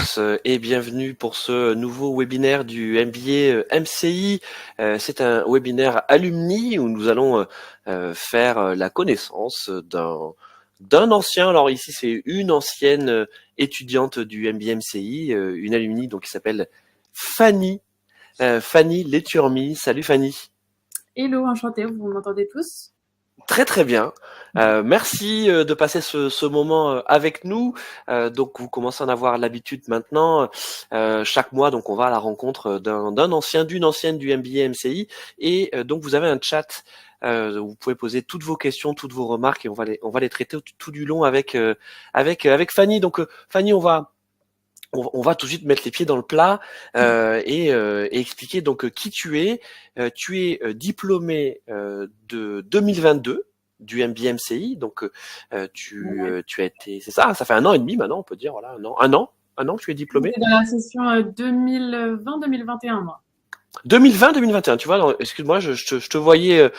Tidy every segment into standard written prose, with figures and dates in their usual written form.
tous et bienvenue pour ce nouveau webinaire du MBA MCI. C'est un webinaire alumni où nous allons faire la connaissance d'un ancien. Alors ici c'est une ancienne étudiante du MBA MCI, une alumni donc qui s'appelle Fanny. Fanny Leturmi. Salut Fanny. Hello, enchantée, vous m'entendez tous? Très très bien. Merci de passer ce moment avec nous. Donc vous commencez à en avoir l'habitude maintenant. Chaque mois, donc on va à la rencontre d'un ancien, d'une ancienne du MBA MCI. Et donc vous avez un chat où vous pouvez poser toutes vos questions, toutes vos remarques et on va les traiter tout du long avec Fanny. Donc Fanny, on va tout de suite mettre les pieds dans le plat et expliquer donc qui tu es. Tu es diplômé de 2022 du MBA MCI, donc tu as été, c'est ça, ça fait 1 an et demi maintenant, on peut dire, voilà, un an que tu es diplômé. C'est dans la session 2020-2021, moi. 2020-2021, tu vois, excuse-moi, je te voyais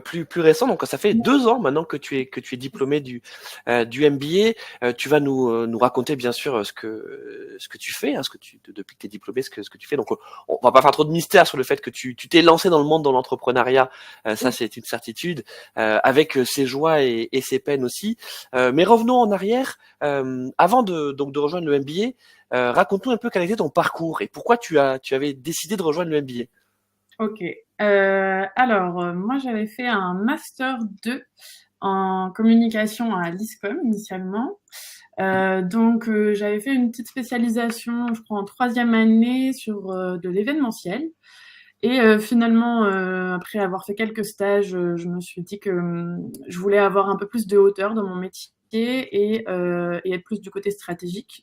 plus récent, donc ça fait 2 ans maintenant que tu es diplômé du MBA. Tu vas nous raconter bien sûr ce que tu fais, hein, depuis que tu es diplômé, ce que tu fais. Donc on va pas faire trop de mystère sur le fait que tu t'es lancé dans le monde dans l'entrepreneuriat, ça c'est une certitude, avec ses joies et ses peines aussi. Mais revenons en arrière, avant de rejoindre le MBA. Raconte-nous un peu quel était ton parcours et pourquoi tu avais décidé de rejoindre le MBA. Ok. Moi, j'avais fait un Master 2 en communication à l'ISCOM initialement. J'avais fait une petite spécialisation, je crois, en troisième année sur de l'événementiel. Et finalement, après avoir fait quelques stages, je me suis dit que je voulais avoir un peu plus de hauteur dans mon métier et être plus du côté stratégique.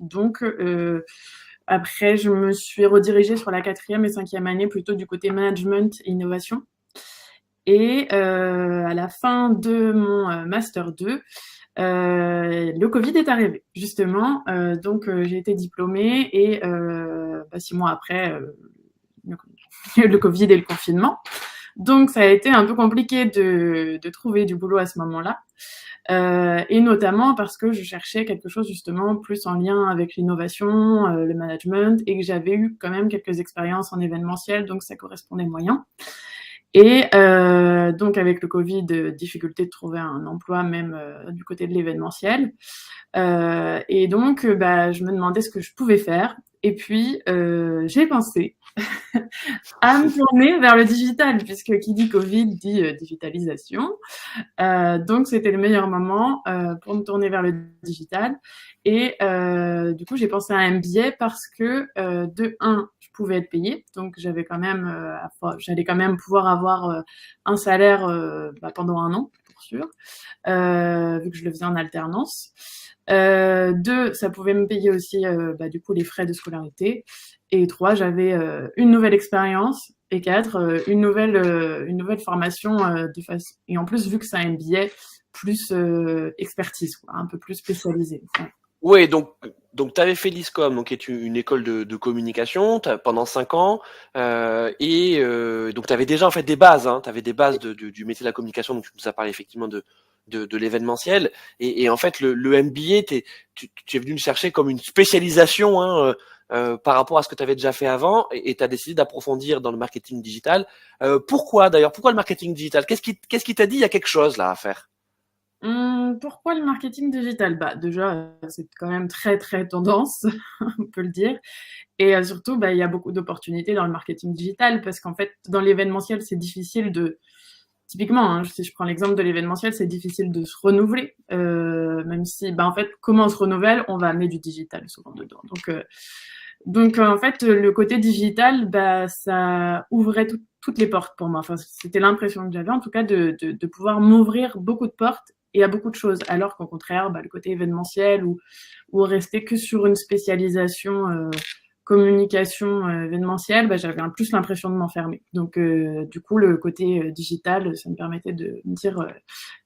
Après, je me suis redirigée sur la quatrième et cinquième année plutôt du côté management et innovation. Et à la fin de mon Master 2, le Covid est arrivé, justement. J'ai été diplômée et 6 mois après, le Covid et le confinement. Donc, ça a été un peu compliqué de trouver du boulot à ce moment-là. Et notamment parce que je cherchais quelque chose justement plus en lien avec l'innovation, le management, et que j'avais eu quand même quelques expériences en événementiel, donc ça correspondait moyen. Et donc avec le Covid, difficulté de trouver un emploi même du côté de l'événementiel. Je me demandais ce que je pouvais faire. Et puis j'ai pensé à me tourner vers le digital, puisque qui dit Covid dit digitalisation. Donc, c'était le meilleur moment pour me tourner vers le digital. Et du coup, j'ai pensé à un MBA parce que, de un, je pouvais être payée. Donc, j'allais quand même pouvoir avoir un salaire pendant 1 an, pour sûr, vu que je le faisais en alternance. Deux, ça pouvait me payer aussi du coup les frais de scolarité. Et trois, j'avais une nouvelle expérience. Et quatre, une nouvelle formation et en plus vu que c'est un MBA plus expertise, quoi, un peu plus spécialisé. Ouais. Oui, donc tu avais fait l'ISCOM, donc qui est une école de communication pendant 5 ans, donc tu avais déjà en fait des bases, hein, tu avais des bases du métier de la communication, donc tu nous as parlé effectivement de l'événementiel, et en fait le MBA, tu es venu le chercher comme une spécialisation, hein, par rapport à ce que tu avais déjà fait avant, et tu as décidé d'approfondir dans le marketing digital. Pourquoi d'ailleurs? Pourquoi le marketing digital? Qu'est-ce qui t'a dit il y a quelque chose là à faire? Pourquoi le marketing digital? Déjà, c'est quand même très très tendance, on peut le dire. Et surtout, il y a beaucoup d'opportunités dans le marketing digital parce qu'en fait, dans l'événementiel, c'est difficile de typiquement, hein, si je prends l'exemple de l'événementiel, c'est difficile de se renouveler, même si, en fait, comment on se renouvelle? On va amener du digital souvent dedans. En fait, le côté digital, ça ouvrait toutes les portes pour moi. Enfin, c'était l'impression que j'avais, en tout cas, de pouvoir m'ouvrir beaucoup de portes et à beaucoup de choses. Alors qu'au contraire, le côté événementiel ou rester que sur une spécialisation communication événementielle, j'avais plus l'impression de m'enfermer. Donc, du coup, le côté digital, ça me permettait de me dire,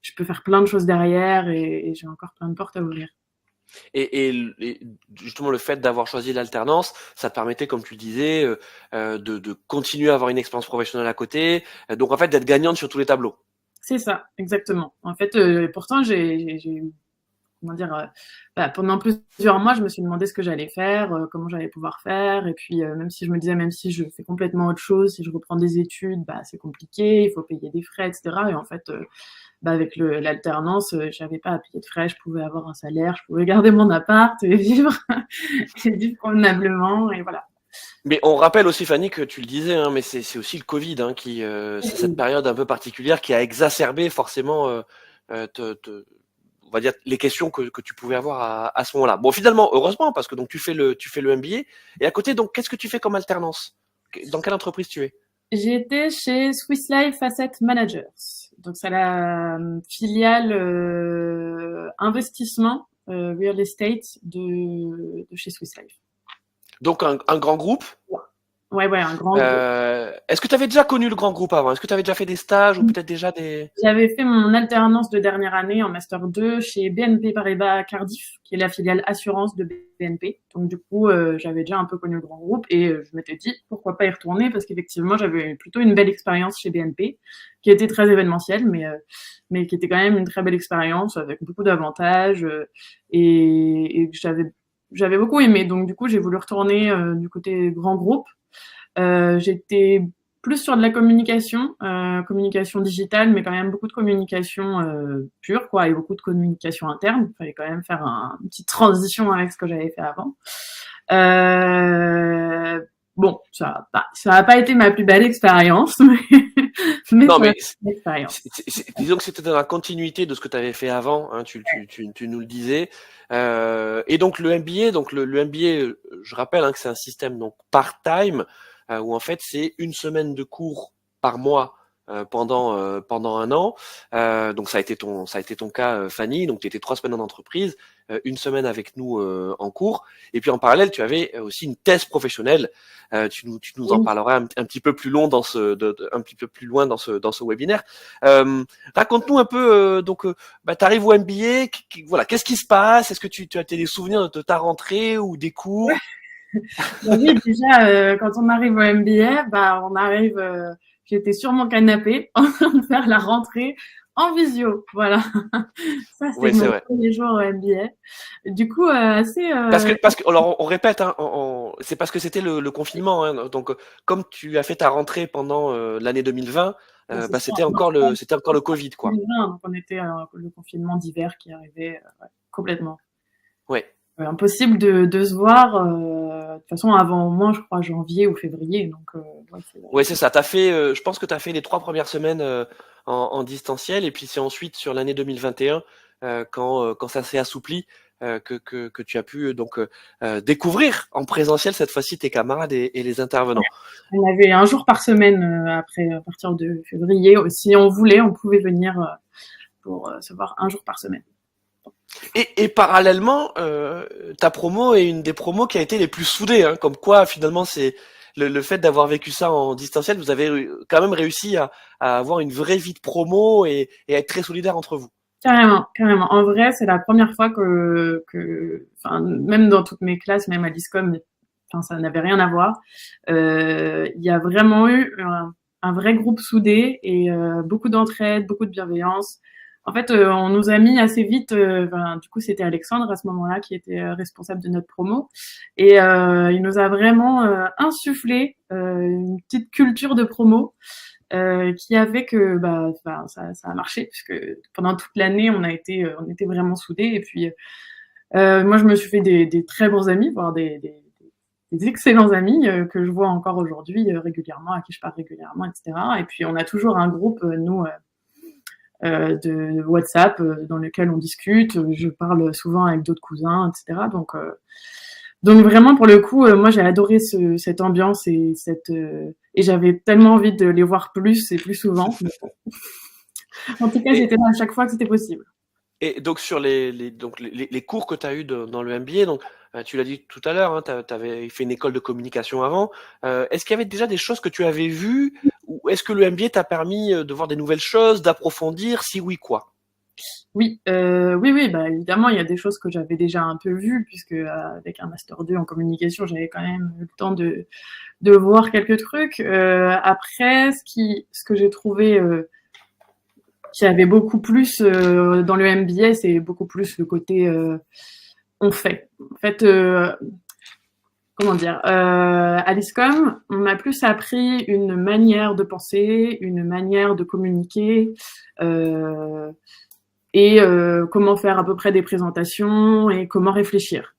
je peux faire plein de choses derrière et j'ai encore plein de portes à ouvrir. Et justement, le fait d'avoir choisi l'alternance, ça te permettait, comme tu disais, de continuer à avoir une expérience professionnelle à côté, donc en fait d'être gagnante sur tous les tableaux. C'est ça, exactement. En fait, pourtant, j'ai eu comment dire, pendant plusieurs mois, je me suis demandé ce que j'allais faire, comment j'allais pouvoir faire. Et puis, même si je me disais, même si je fais complètement autre chose, si je reprends des études, c'est compliqué, il faut payer des frais, etc. Et en fait, avec l'alternance, j'avais pas à payer de frais, je pouvais avoir un salaire, je pouvais garder mon appart et vivre, et vivre convenablement, et voilà. Mais on rappelle aussi, Fanny, que tu le disais, hein, mais c'est aussi le Covid qui, c'est cette période un peu particulière qui a exacerbé forcément, on va dire, les questions que tu pouvais avoir à ce moment-là. Bon, finalement, heureusement, parce que donc tu fais le MBA, et à côté, donc, qu'est-ce que tu fais comme alternance? Dans quelle entreprise tu es? J'ai été chez Swiss Life Asset Managers. Donc, c'est la filiale investissement real estate de chez Swiss Life. Donc, un grand groupe. Ouais, un grand groupe. Est-ce que tu avais déjà connu le grand groupe avant? Est-ce que tu avais déjà fait des stages ou peut-être déjà des... J'avais fait mon alternance de dernière année en Master 2 chez BNP Paribas Cardiff, qui est la filiale assurance de BNP. Donc du coup, j'avais déjà un peu connu le grand groupe et je m'étais dit pourquoi pas y retourner parce qu'effectivement, j'avais plutôt une belle expérience chez BNP, qui était très événementielle, mais qui était quand même une très belle expérience avec beaucoup d'avantages et que j'avais beaucoup aimé. Donc du coup, j'ai voulu retourner du côté grand groupe. J'étais plus sur de la communication digitale, mais quand même beaucoup de communication pure, quoi, et beaucoup de communication interne. Il fallait quand même faire une petite transition avec ce que j'avais fait avant. Bon, ça a pas été ma plus belle expérience, mais Non, ça a mais été une expérience. disons que c'était dans la continuité de ce que tu avais fait avant, hein, tu nous le disais. Et donc le MBA, le MBA, je rappelle que c'est un système donc part-time, où en fait c'est une semaine de cours par mois pendant un an. Donc ça a été ton cas, Fanny. Donc tu étais 3 semaines en entreprise, une semaine avec nous en cours, et puis en parallèle tu avais aussi une thèse professionnelle. Tu nous en Oui. parleras un petit peu plus long un petit peu plus loin dans ce webinaire. Raconte-nous un peu. T'arrives au MBA. Voilà, qu'est-ce qui se passe? Est-ce que tu as des souvenirs de ta rentrée ou des cours? Oui, déjà, quand on arrive au MBA, on arrive, j'étais sur mon canapé en train de faire la rentrée en visio. Voilà. Ça, c'est Oui, c'est mon vrai. premier jour au MBA. Du coup, assez, Parce que alors on répète, hein, c'est parce que c'était le confinement. Hein, donc comme tu as fait ta rentrée pendant l'année 2020, c'est ça. c'était encore le Covid, quoi. 2020, donc on était le confinement d'hiver qui arrivait ouais, complètement. Ouais. Impossible de se voir, de toute façon, avant au moins, je crois, janvier ou février. Donc, ouais, Ouais, c'est ça. Je pense que tu as fait les 3 premières semaines en distanciel, et puis c'est ensuite sur l'année 2021, quand ça s'est assoupli, que tu as pu découvrir en présentiel cette fois-ci tes camarades et les intervenants. on avait un jour par semaine après, à partir de février. Si on voulait, on pouvait venir pour se voir un jour par semaine. Et parallèlement, ta promo est une des promos qui a été les plus soudées, hein, comme quoi finalement c'est le fait d'avoir vécu ça en distanciel, vous avez quand même réussi à avoir une vraie vie de promo et à être très solidaire entre vous. Carrément, carrément. En vrai, c'est la première fois enfin, même dans toutes mes classes, même à l'ISCOM, enfin, ça n'avait rien à voir. Il y a vraiment eu un vrai groupe soudé et beaucoup d'entraide, beaucoup de bienveillance. En fait, on nous a mis assez vite. Du coup, c'était Alexandre à ce moment-là qui était responsable de notre promo, et il nous a vraiment insufflé une petite culture de promo qui a fait que ça a marché puisque pendant toute l'année on était vraiment soudés. Et puis moi je me suis fait des très bons amis, voire des excellents amis que je vois encore aujourd'hui régulièrement, à qui je parle régulièrement, etc. Et puis on a toujours un groupe nous de WhatsApp dans lequel on discute. Je parle souvent avec d'autres cousins, etc. Donc vraiment pour le coup, moi j'ai adoré cette ambiance et j'avais tellement envie de les voir plus et plus souvent. En tout cas, Et, j'étais là à chaque fois que c'était possible. et donc sur les cours que tu as eu dans le MBA, donc tu l'as dit tout à l'heure, hein, tu avais fait une école de communication avant. Est-ce qu'il y avait déjà des choses que tu avais vues, ou est-ce que le MBA t'a permis de voir des nouvelles choses, d'approfondir? Si oui, quoi? Oui, évidemment, il y a des choses que j'avais déjà un peu vues puisque avec un master 2 en communication, j'avais quand même eu le temps de voir quelques trucs. Après, ce que j'ai trouvé qui avait beaucoup plus dans le MBA, c'est beaucoup plus le côté on fait. En fait, comment dire, à l'ISCOM, on m'a plus appris une manière de penser, une manière de communiquer, et comment faire à peu près des présentations et comment réfléchir.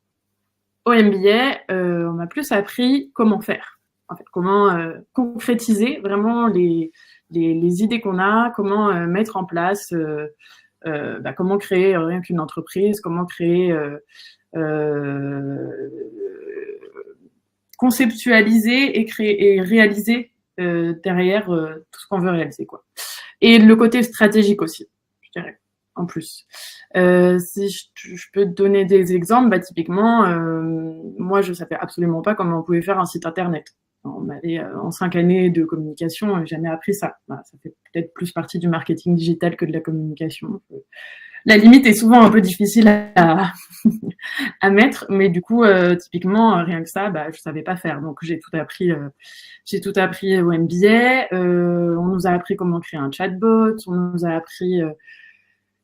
Au MBA, on m'a plus appris comment faire. En fait, comment concrétiser vraiment les idées qu'on a, comment mettre en place, comment créer rien qu'une entreprise, comment créer, conceptualiser et créer et réaliser derrière tout ce qu'on veut réaliser, quoi. Et le côté stratégique aussi, je dirais, en plus. Si je peux te donner des exemples, bah, typiquement, moi, je savais absolument pas comment on pouvait faire un site internet. On m'avait, en 5 années de communication, jamais appris ça. Bah, ça fait peut-être plus partie du marketing digital que de la communication. La limite est souvent un peu difficile à mettre, mais du coup, typiquement, rien que ça, bah, je savais pas faire. Donc, j'ai tout appris au MBA. On nous a appris comment créer un chatbot. On nous a appris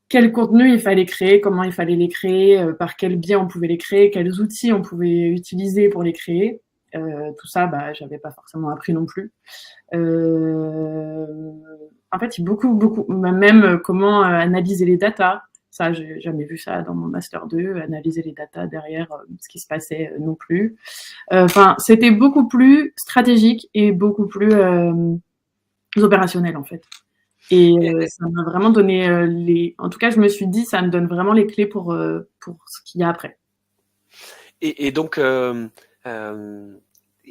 quel contenu il fallait créer, comment il fallait les créer, par quel biais on pouvait les créer, quels outils on pouvait utiliser pour les créer. Tout ça, bah, j'avais pas forcément appris non plus. En fait, il y a beaucoup, même comment analyser les datas. Ça, j'ai jamais vu ça dans mon master 2, analyser les datas derrière ce qui se passait non plus. Enfin, c'était beaucoup plus stratégique et beaucoup plus opérationnel en fait. Et ça m'a vraiment donné en tout cas, je me suis dit, ça me donne vraiment les clés pour ce qu'il y a après. Et donc,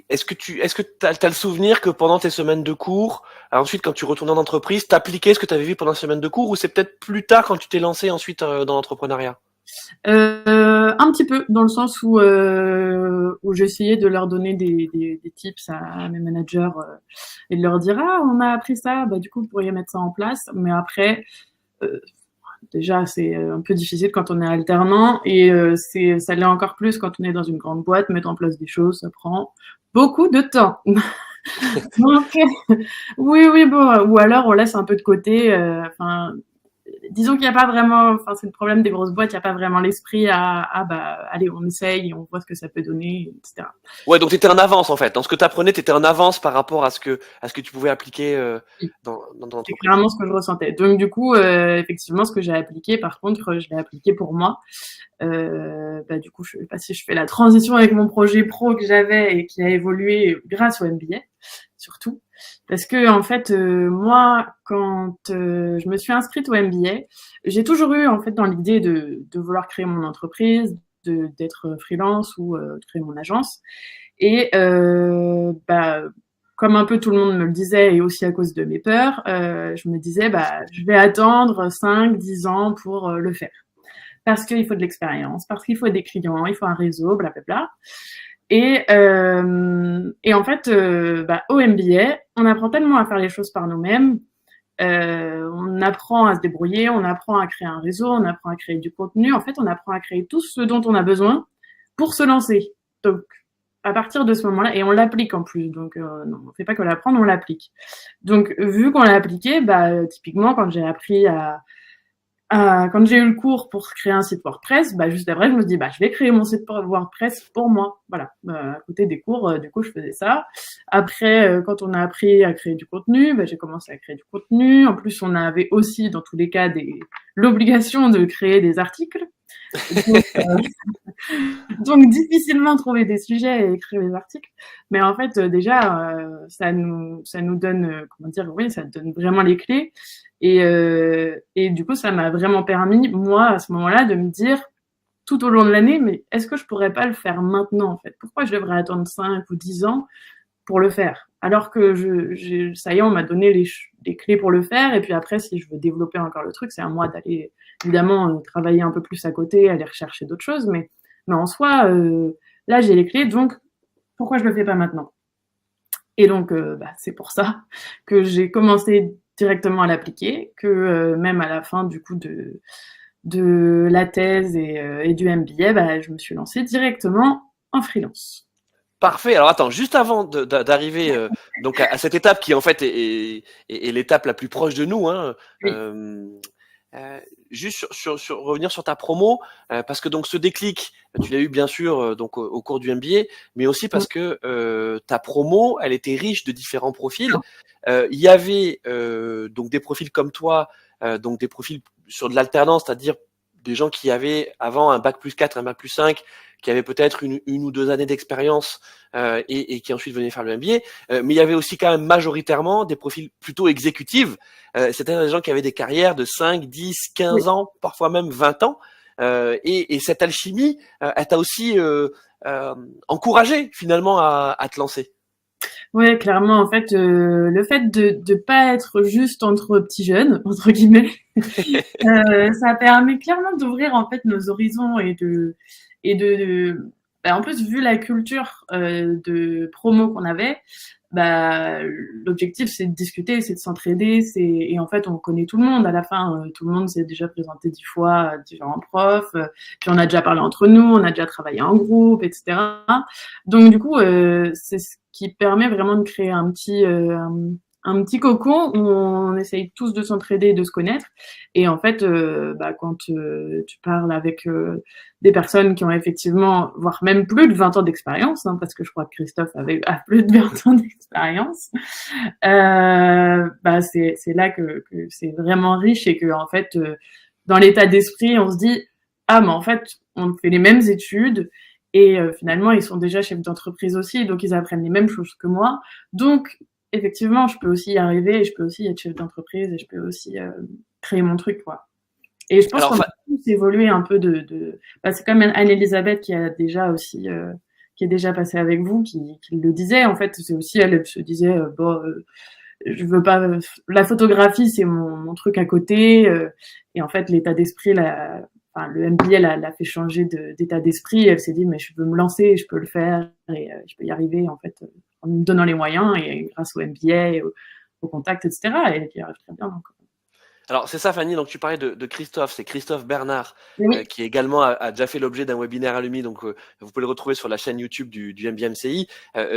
est-ce que t'as le souvenir que pendant tes semaines de cours, ensuite quand tu retournais en entreprise, t'appliquais ce que tu avais vu pendant les semaines de cours, ou c'est peut-être plus tard quand tu t'es lancé ensuite dans l'entrepreneuriat? Un petit peu, dans le sens où j'essayais de leur donner des tips à mes managers et de leur dire on a appris ça, bah du coup vous pourriez mettre ça en place. Mais après, déjà c'est un peu difficile quand on est alternant et ça l'est encore plus quand on est dans une grande boîte. Mettre en place des choses, ça prend beaucoup de temps. Donc, oui, bon, ou alors on laisse un peu de côté. Enfin, disons qu'il n'y a pas vraiment, enfin c'est le problème des grosses boîtes, il n'y a pas vraiment l'esprit bah allez on essaye, on voit ce que ça peut donner, etc. Ouais, donc t'étais en avance en fait. Dans ce que t'apprenais, t'étais en avance par rapport à ce que tu pouvais appliquer dans ton C'est entreprise. clairement ce que je ressentais. Donc du coup, effectivement, ce que j'ai appliqué, par contre, je l'ai appliqué pour moi. Bah, du coup, je sais pas si je fais la transition avec mon projet pro que j'avais et qui a évolué grâce au MBA, surtout. Parce que en fait, moi, quand je me suis inscrite au MBA, j'ai toujours eu en fait dans l'idée de vouloir créer mon entreprise, d'être freelance ou de créer mon agence. Et bah, comme un peu tout le monde me le disait et aussi à cause de mes peurs, je me disais bah je vais attendre 5, 10 ans pour le faire. Parce qu'il faut de l'expérience, parce qu'il faut des clients, il faut un réseau, blablabla. Et en fait, bah, au MBA, on apprend tellement à faire les choses par nous-mêmes. On apprend à se débrouiller, on apprend à créer un réseau, on apprend à créer du contenu. En fait, on apprend à créer tout ce dont on a besoin pour se lancer. Donc, à partir de ce moment-là, et on l'applique en plus. Donc, non, on fait pas que l'apprendre, on l'applique. Donc, vu qu'on l'a appliqué, bah, typiquement, quand j'ai appris quand j'ai eu le cours pour créer un site WordPress, bah, juste après, je me dis, bah, je vais créer mon site WordPress pour moi. Voilà. À côté des cours, du coup, je faisais ça. Après, quand on a appris à créer du contenu, bah, j'ai commencé à créer du contenu. En plus, on avait aussi, dans tous les cas, l'obligation de créer des articles. Donc, donc, difficilement trouver des sujets et écrire des articles. Mais en fait, déjà, ça nous donne, comment dire, oui, ça donne vraiment les clés. Et du coup, ça m'a vraiment permis, moi, à ce moment-là, de me dire, tout au long de l'année, mais est-ce que je pourrais pas le faire maintenant, en fait? Pourquoi je devrais attendre 5 ou 10 ans pour le faire? Alors que ça y est, on m'a donné les clés pour le faire. Et puis après, si je veux développer encore le truc, c'est à moi d'aller, évidemment, travailler un peu plus à côté, aller rechercher d'autres choses. Mais en soi, là, j'ai les clés, donc pourquoi je le fais pas maintenant? Et donc, bah, c'est pour ça que j'ai commencé directement à l'appliquer, que même à la fin du coup de la thèse et du MBA, bah, je me suis lancée directement en freelance. Parfait. Alors attends, juste avant d'arriver donc à cette étape qui en fait est l'étape la plus proche de nous, hein, Oui. juste sur revenir sur ta promo, parce que donc ce déclic, tu l'as eu bien sûr donc au cours du MBA, mais aussi parce que ta promo, elle était riche de différents profils. Il y avait donc des profils comme toi, donc des profils sur de l'alternance, c'est-à-dire des gens qui avaient avant un bac plus 4, un bac plus 5, qui avaient peut-être une ou deux années d'expérience et qui ensuite venaient faire le MBA. Mais il y avait aussi quand même majoritairement des profils plutôt exécutifs, c'est-à-dire des gens qui avaient des carrières de 5, 10, Oui. 15 ans, parfois même 20 ans. Et cette alchimie, elle t'a aussi encouragé finalement à te lancer. Ouais, clairement, en fait, le fait de pas être juste entre petits jeunes, entre guillemets, ça permet clairement d'ouvrir en fait nos horizons et de bah, en plus vu la culture de promo qu'on avait, bah l'objectif c'est de discuter, c'est de s'entraider, et en fait on connaît tout le monde à la fin, tout le monde s'est déjà présenté 10 fois à différents profs, puis on a déjà parlé entre nous, on a déjà travaillé en groupe, etc. Donc du coup c'est ce qui permet vraiment de créer un petit cocon où on essaye tous de s'entraider et de se connaître. Et en fait, bah, quand tu parles avec des personnes qui ont effectivement, voire même plus de 20 ans d'expérience, hein, parce que je crois que Christophe a plus de 20 ans d'expérience, bah, c'est là que c'est vraiment riche et que en fait, dans l'état d'esprit, on se dit ah mais en fait, on fait les mêmes études et finalement ils sont déjà chefs d'entreprise aussi, donc ils apprennent les mêmes choses que moi. Donc effectivement, je peux aussi y arriver et je peux aussi être chef d'entreprise et je peux aussi créer mon truc, quoi. Et je pense Alors, qu'on a tous évolué un peu bah, c'est comme Anne-Elisabeth qui a déjà aussi, qui est déjà passée avec vous, qui le disait. En fait, c'est aussi, elle se disait, bon, je veux pas, la photographie, c'est mon truc à côté. Et en fait, l'état d'esprit, enfin, le MBA l'a fait changer d'état d'esprit. Elle s'est dit, mais je veux me lancer, je peux le faire et je peux y arriver, en fait, en me donnant les moyens et grâce au MBA, et au contact, etc. Et elle y arrive très bien. Donc. Alors c'est ça Fanny, donc tu parlais de Christophe, c'est Christophe Bernard Oui, qui également a déjà fait l'objet d'un webinaire Alumni, donc vous pouvez le retrouver sur la chaîne YouTube du MBMCI.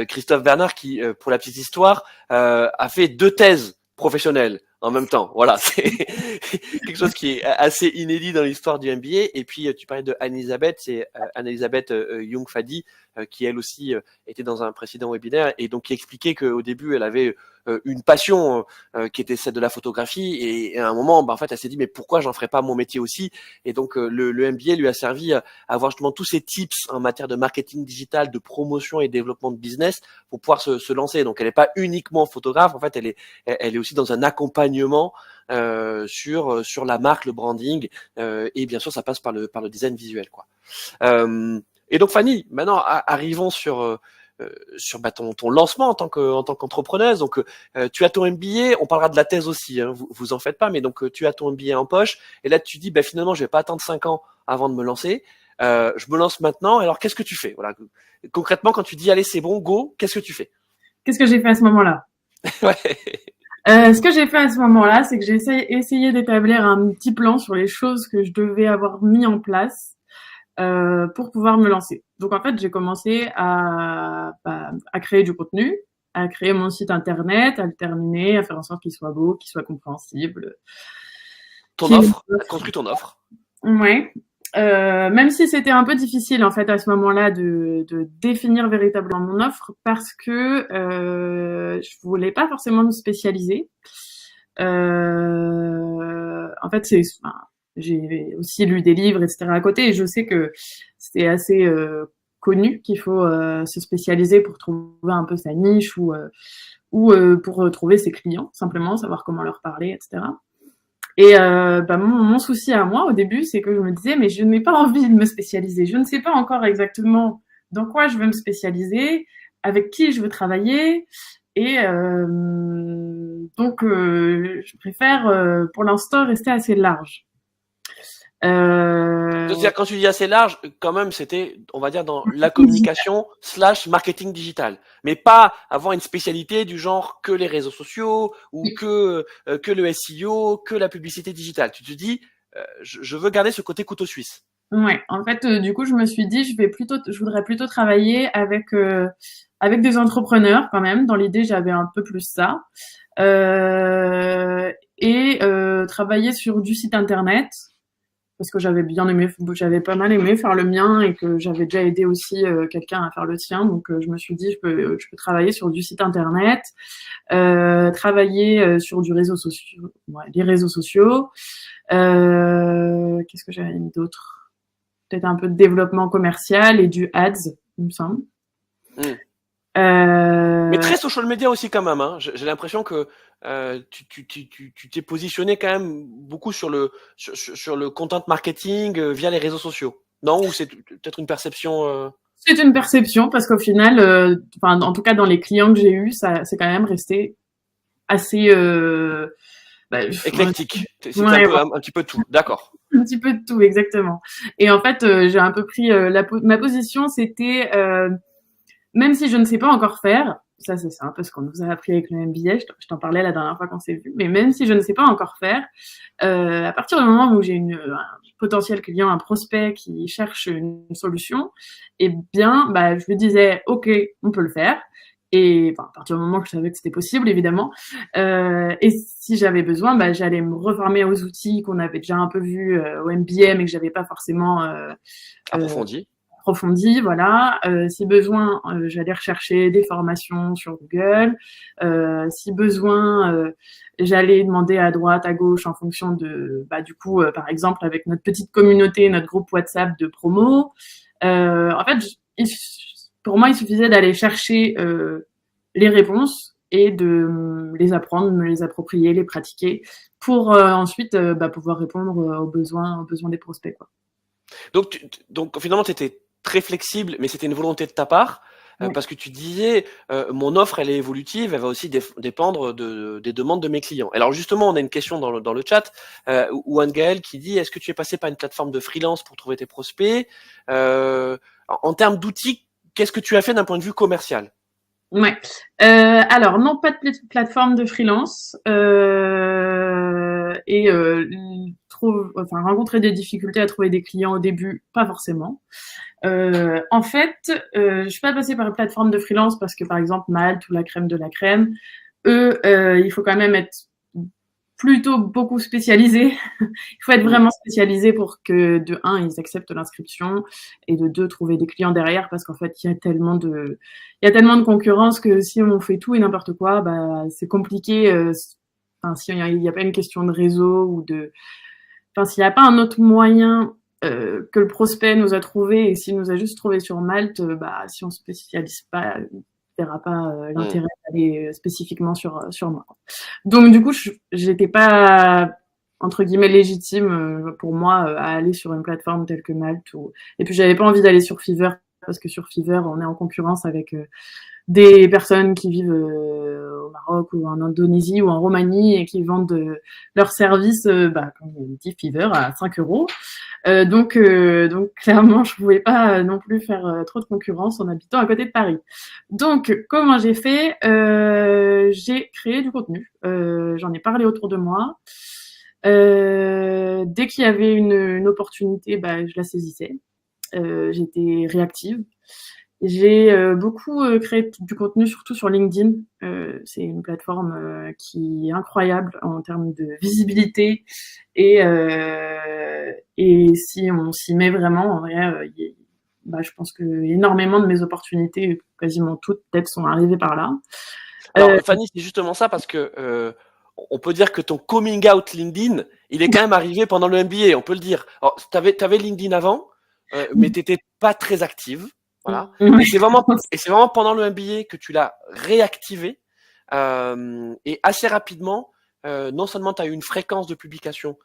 Christophe Bernard qui, pour la petite histoire, a fait 2 thèses professionnelles en même temps. Voilà, c'est quelque chose qui est assez inédit dans l'histoire du MBA. Et puis tu parlais de Anne-Elisabeth, c'est Anne-Elisabeth Young-Fadi qui elle aussi était dans un précédent webinaire et donc qui expliquait qu'au début elle avait une passion qui était celle de la photographie et à un moment bah, en fait elle s'est dit mais pourquoi j'en ferais pas mon métier aussi et donc le MBA lui a servi à avoir justement tous ces tips en matière de marketing digital, de promotion et développement de business pour pouvoir se lancer. Donc elle n'est pas uniquement photographe, en fait elle est aussi dans un accompagnement sur la marque, le branding et bien sûr ça passe par le design visuel quoi. Et donc Fanny, maintenant arrivons sur bah, ton lancement en tant qu'entrepreneuse. Donc tu as ton MBA, on parlera de la thèse aussi, hein, vous en faites pas, mais donc tu as ton MBA en poche et là tu dis bah finalement je vais pas attendre 5 ans avant de me lancer. Je me lance maintenant. Alors qu'est-ce que tu fais? Voilà. Concrètement, quand tu dis allez c'est bon, go, qu'est-ce que tu fais? qu'est-ce que j'ai fait à ce moment-là? Ouais. Ce que j'ai fait à ce moment-là, c'est que j'ai essayé d'établir un petit plan sur les choses que je devais avoir mis en place pour pouvoir me lancer. Donc en fait, j'ai commencé à créer du contenu, à créer mon site internet, à le terminer, à faire en sorte qu'il soit beau, qu'il soit compréhensible. Ton offre, t'as construit ton offre. Ouais. Même si c'était un peu difficile en fait à ce moment-là de définir véritablement mon offre parce que je voulais pas forcément me spécialiser. En fait, enfin, j'ai aussi lu des livres, etc. à côté, et je sais que c'est assez connu qu'il faut se spécialiser pour trouver un peu sa niche ou pour trouver ses clients, simplement savoir comment leur parler, etc. Et bah, mon souci à moi au début, c'est que je me disais, mais je n'ai pas envie de me spécialiser. Je ne sais pas encore exactement dans quoi je veux me spécialiser, avec qui je veux travailler. Et donc, je préfère pour l'instant rester assez large. C'est-à-dire, quand tu dis assez large, quand même, c'était, on va dire, dans la communication / marketing digital. Mais pas avoir une spécialité du genre que les réseaux sociaux ou que le SEO, que la publicité digitale. Tu te dis, je veux garder ce côté couteau suisse. Ouais, en fait, du coup, je me suis dit, je voudrais plutôt travailler avec des entrepreneurs quand même. Dans l'idée, j'avais un peu plus ça. Travailler sur du site internet parce que j'avais pas mal aimé faire le mien et que j'avais déjà aidé aussi quelqu'un à faire le sien. Donc, je me suis dit, je peux travailler sur du site internet, travailler sur du réseau social, ouais, les réseaux sociaux. Qu'est-ce que j'avais mis d'autre? Peut-être un peu de développement commercial et du ads, il me semble. Hmm. Mais Euh, très social media aussi quand même. Hein. J'ai l'impression que tu t'es positionné quand même beaucoup sur le content marketing via les réseaux sociaux. Non, ou c'est peut-être une perception c'est une perception parce qu'au final, enfin, en tout cas dans les clients que j'ai eus, ça c'est quand même resté assez, bah, éclectique. C'était ouais, un petit peu tout. D'accord. un petit peu de tout, exactement. Et en fait, j'ai un peu pris ma position, c'était même si je ne sais pas encore faire, ça c'est un peu ce qu'on nous a appris avec le MBA, je t'en parlais la dernière fois qu'on s'est vu, mais même si je ne sais pas encore faire, à partir du moment où j'ai un potentiel client, un prospect qui cherche une solution, eh bien, bah, je lui disais, OK, on peut le faire. Et enfin, à partir du moment que je savais que c'était possible, évidemment. Et si j'avais besoin, bah, j'allais me reformer aux outils qu'on avait déjà un peu vus au MBA, mais que j'avais pas forcément euh, Approfondi. approfondie, voilà. Si besoin, j'allais rechercher des formations sur Google. Si besoin, j'allais demander à droite, à gauche, en fonction de, bah, du coup, par exemple, avec notre petite communauté, notre groupe WhatsApp de promo. En fait, pour moi, il suffisait d'aller chercher les réponses et de les apprendre, me les approprier, les pratiquer, pour ensuite bah, pouvoir répondre aux besoins des prospects, quoi. Donc finalement, tu étais très flexible, mais c'était une volonté de ta part, Ouais. parce que tu disais, mon offre, elle est évolutive, elle va aussi dépendre des demandes de mes clients. Alors justement, on a une question dans le chat, ou Anne-Gaëlle qui dit, est-ce que tu es passé par une plateforme de freelance pour trouver tes prospects en termes d'outils, qu'est-ce que tu as fait d'un point de vue commercial? Ouais. Alors non, pas de plateforme de freelance rencontrer des difficultés à trouver des clients au début, pas forcément. En fait, je suis pas passée par une plateforme de freelance parce que par exemple Malte ou la crème de la crème, eux, il faut quand même être plutôt beaucoup spécialisé. Il faut être Mm. vraiment spécialisé pour que de un ils acceptent l'inscription et de deux trouver des clients derrière parce qu'en fait il y a tellement de concurrence que si on fait tout et n'importe quoi, bah c'est compliqué. Enfin, s'il n'y a pas une question de réseau ou de, enfin s'il n'y a pas un autre moyen que le prospect nous a trouvé et s'il nous a juste trouvé sur Malte, bah si on se spécialise pas, il verra pas Mm. l'intérêt d'aller spécifiquement sur moi. Donc du coup, j'étais pas entre guillemets légitime pour moi à aller sur une plateforme telle que Malte et puis j'avais pas envie d'aller sur Fiverr parce que sur Fiverr on est en concurrence avec des personnes qui vivent au Maroc ou en Indonésie ou en Roumanie et qui vendent leurs services, bah, comme on dit, Fiverr à 5 euros. Donc clairement, je pouvais pas non plus faire trop de concurrence en habitant à côté de Paris. Donc, comment j'ai fait J'ai créé du contenu. J'en ai parlé autour de moi. Dès qu'il y avait une opportunité, bah, je la saisissais. J'étais réactive. J'ai beaucoup créé du contenu, surtout sur LinkedIn. C'est une plateforme qui est incroyable en termes de visibilité et si on s'y met vraiment, en vrai, bah, je pense que énormément de mes opportunités, quasiment toutes, peut-être, sont arrivées par là. Alors Fanny, c'est justement ça parce que on peut dire que ton coming out LinkedIn, il est quand même arrivé pendant le MBA, on peut le dire. Alors, t'avais LinkedIn avant, mais t'étais pas très active, voilà. Et c'est vraiment pendant le MBA que tu l'as réactivé et assez rapidement. Non seulement tu as eu une fréquence de publication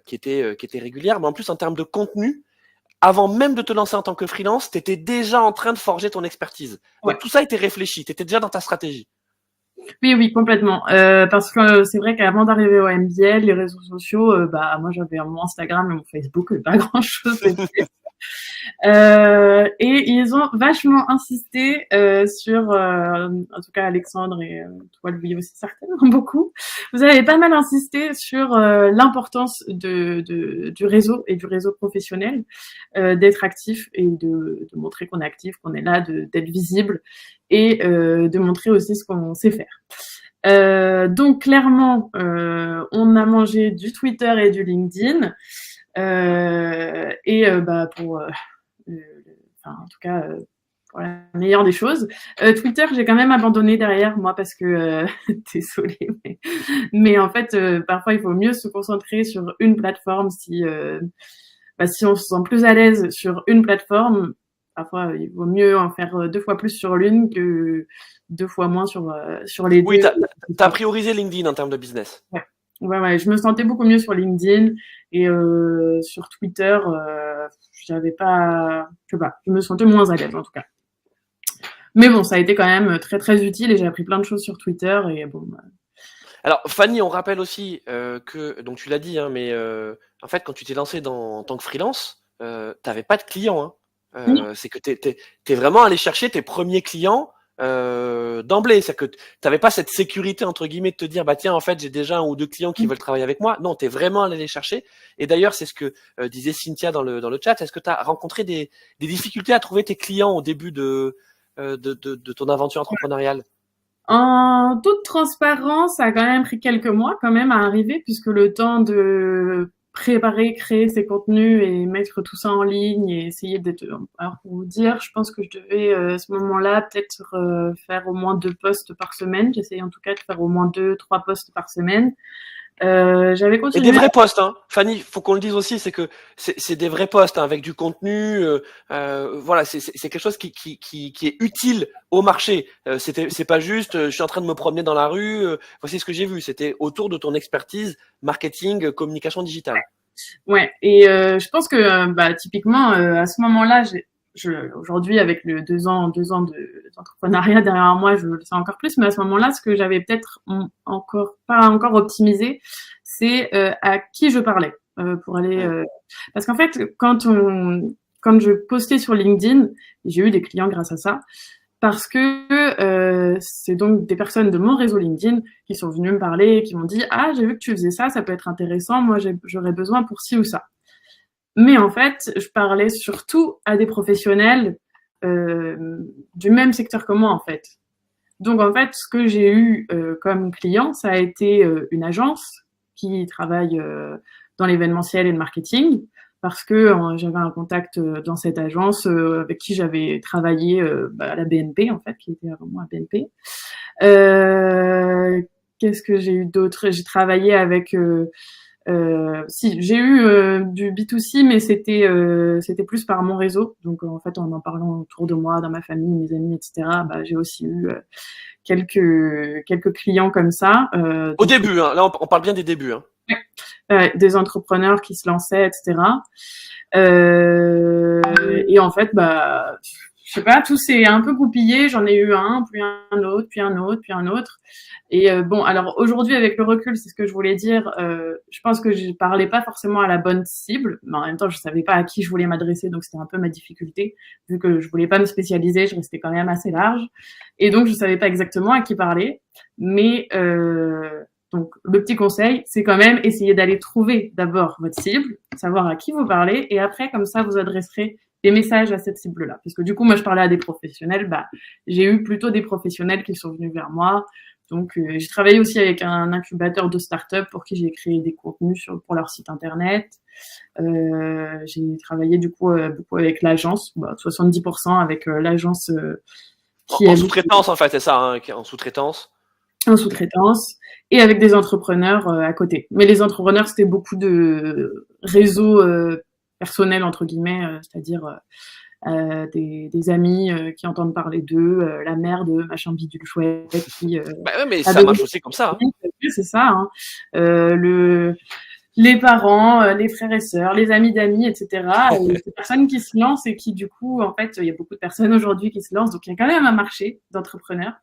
qui était régulière, mais en plus en termes de contenu, avant même de te lancer en tant que freelance, tu étais déjà en train de forger ton expertise. Ouais. Donc tout ça était réfléchi, tu étais déjà dans ta stratégie. Oui, oui, complètement. Parce que c'est vrai qu'avant d'arriver au MBA, les réseaux sociaux, bah moi j'avais mon Instagram et mon Facebook, pas grand-chose. Et ils ont vachement insisté sur, en tout cas Alexandre et toi Louis aussi certainement beaucoup. Vous avez pas mal insisté sur l'importance du réseau et du réseau professionnel, d'être actif et de montrer qu'on est actif, qu'on est là, d'être visible et de montrer aussi ce qu'on sait faire. Donc clairement, on a mangé du Twitter et du LinkedIn. Pour enfin, en tout cas, pour la meilleure des choses. Twitter, j'ai quand même abandonné derrière moi parce que, désolée, mais en fait, parfois il faut mieux se concentrer sur une plateforme si on se sent plus à l'aise sur une plateforme. Parfois, il vaut mieux en faire 2 fois plus sur l'une que 2 fois moins sur les deux. Oui, t'as priorisé LinkedIn en termes de business. Ouais, je me sentais beaucoup mieux sur LinkedIn et sur Twitter, j'avais pas, je sais pas, je me sentais moins à l'aise en tout cas. Mais bon, ça a été quand même très très utile et j'ai appris plein de choses sur Twitter et bon. Alors Fanny, on rappelle aussi que, donc tu l'as dit, hein, mais en fait quand tu t'es lancé en tant que freelance, t'avais pas de clients. Hein. C'est que t'es vraiment allé chercher tes premiers clients d'emblée. C'est que t'avais pas cette sécurité entre guillemets de te dire bah tiens en fait j'ai déjà 1 ou 2 clients qui veulent travailler avec moi. Non, t'es vraiment allé les chercher. Et d'ailleurs c'est ce que disait Cynthia dans le chat. Est-ce que t'as rencontré des difficultés à trouver tes clients au début de ton aventure entrepreneuriale? En toute transparence, ça a quand même pris quelques mois quand même à arriver puisque le temps de préparer, créer ces contenus et mettre tout ça en ligne et essayer d'être. Alors pour vous dire, je pense que je devais à ce moment-là peut-être faire au moins 2 posts par semaine. J'essayais en tout cas de faire au moins 2-3 posts par semaine. J'avais Et continué. des vrais posts, hein. Fanny, faut qu'on le dise aussi, c'est que c'est des vrais posts hein, avec du contenu. Voilà, c'est quelque chose qui est utile au marché. C'est pas juste, je suis en train de me promener dans la rue. Voici ce que j'ai vu. C'était autour de ton expertise marketing, communication digitale. Ouais, et je pense que typiquement à ce moment-là, aujourd'hui avec le 2 ans d'entrepreneuriat derrière moi, je le sais encore plus. Mais à ce moment-là, ce que j'avais peut-être pas encore optimisé, c'est à qui je parlais pour aller. Parce qu'en fait, quand je postais sur LinkedIn, j'ai eu des clients grâce à ça. Parce que c'est donc des personnes de mon réseau LinkedIn qui sont venues me parler et qui m'ont dit « Ah, j'ai vu que tu faisais ça, ça peut être intéressant, moi j'aurais besoin pour ci ou ça. » Mais en fait, je parlais surtout à des professionnels du même secteur que moi, en fait. Donc en fait, ce que j'ai eu comme client, ça a été une agence qui travaille dans l'événementiel et le marketing, parce que j'avais un contact dans cette agence avec qui j'avais travaillé à la BNP, en fait, qui était avant moi à BNP. Qu'est-ce que j'ai eu d'autre? J'ai travaillé avec... si, j'ai eu du B2C, mais c'était plus par mon réseau. Donc, en fait, en parlant autour de moi, dans ma famille, mes amis, etc., j'ai aussi eu quelques clients comme ça. Au début, hein, là on parle bien des débuts. Hein. Des entrepreneurs qui se lançaient, etc. Et en fait, je sais pas, tout s'est un peu goupillé. J'en ai eu un, puis un autre, puis un autre, puis un autre. Et bon, alors aujourd'hui, avec le recul, c'est ce que je voulais dire. Je pense que je parlais pas forcément à la bonne cible, mais en même temps, je savais pas à qui je voulais m'adresser, donc c'était un peu ma difficulté, vu que je voulais pas me spécialiser, je restais quand même assez large, et donc je savais pas exactement à qui parler. Mais donc le petit conseil, c'est quand même essayer d'aller trouver d'abord votre cible, savoir à qui vous parlez, et après, comme ça, vous adresserez des messages à cette cible-là. Parce que du coup, moi, je parlais à des professionnels, j'ai eu plutôt des professionnels qui sont venus vers moi. Donc, j'ai travaillé aussi avec un incubateur de start-up pour qui j'ai créé des contenus pour leur site internet. J'ai travaillé du coup beaucoup avec l'agence, 70% avec l'agence qui En sous-traitance en fait, c'est ça, hein, en sous-traitance. En sous-traitance et avec des entrepreneurs à côté. Mais les entrepreneurs, c'était beaucoup de réseaux personnels entre guillemets, c'est-à-dire des amis qui entendent parler d'eux, la mère de machin bidule chouette qui ouais, mais ça marche aussi comme ça. Hein. C'est ça. Hein. Les parents, les frères et sœurs, les amis d'amis, etc. Des personnes qui se lancent et qui, du coup, en fait, il y a beaucoup de personnes aujourd'hui qui se lancent, donc il y a quand même un marché d'entrepreneurs.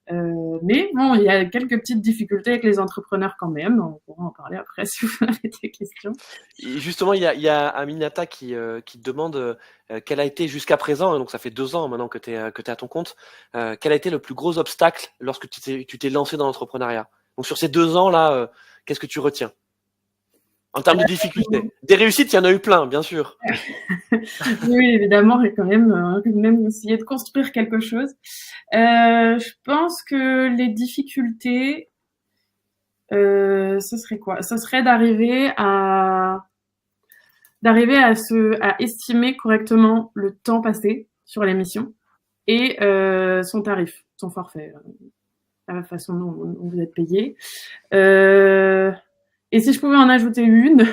Mais bon, il y a quelques petites difficultés avec les entrepreneurs quand même. On pourra en parler après si vous avez des questions. Et justement, il y a Aminata qui te demande quel a été jusqu'à présent, donc ça fait 2 ans maintenant que tu es, à ton compte, quel a été le plus gros obstacle lorsque tu t'es lancé dans l'entrepreneuriat? Donc sur ces 2 ans-là, qu'est-ce que tu retiens en termes de difficultés? Des réussites, il y en a eu plein, bien sûr. Oui, évidemment, j'ai quand même essayé de construire quelque chose. Je pense que les difficultés, ce serait quoi? Ce serait à estimer correctement le temps passé sur l'émission et son tarif, son forfait, la façon dont vous êtes payé. Et si je pouvais en ajouter une,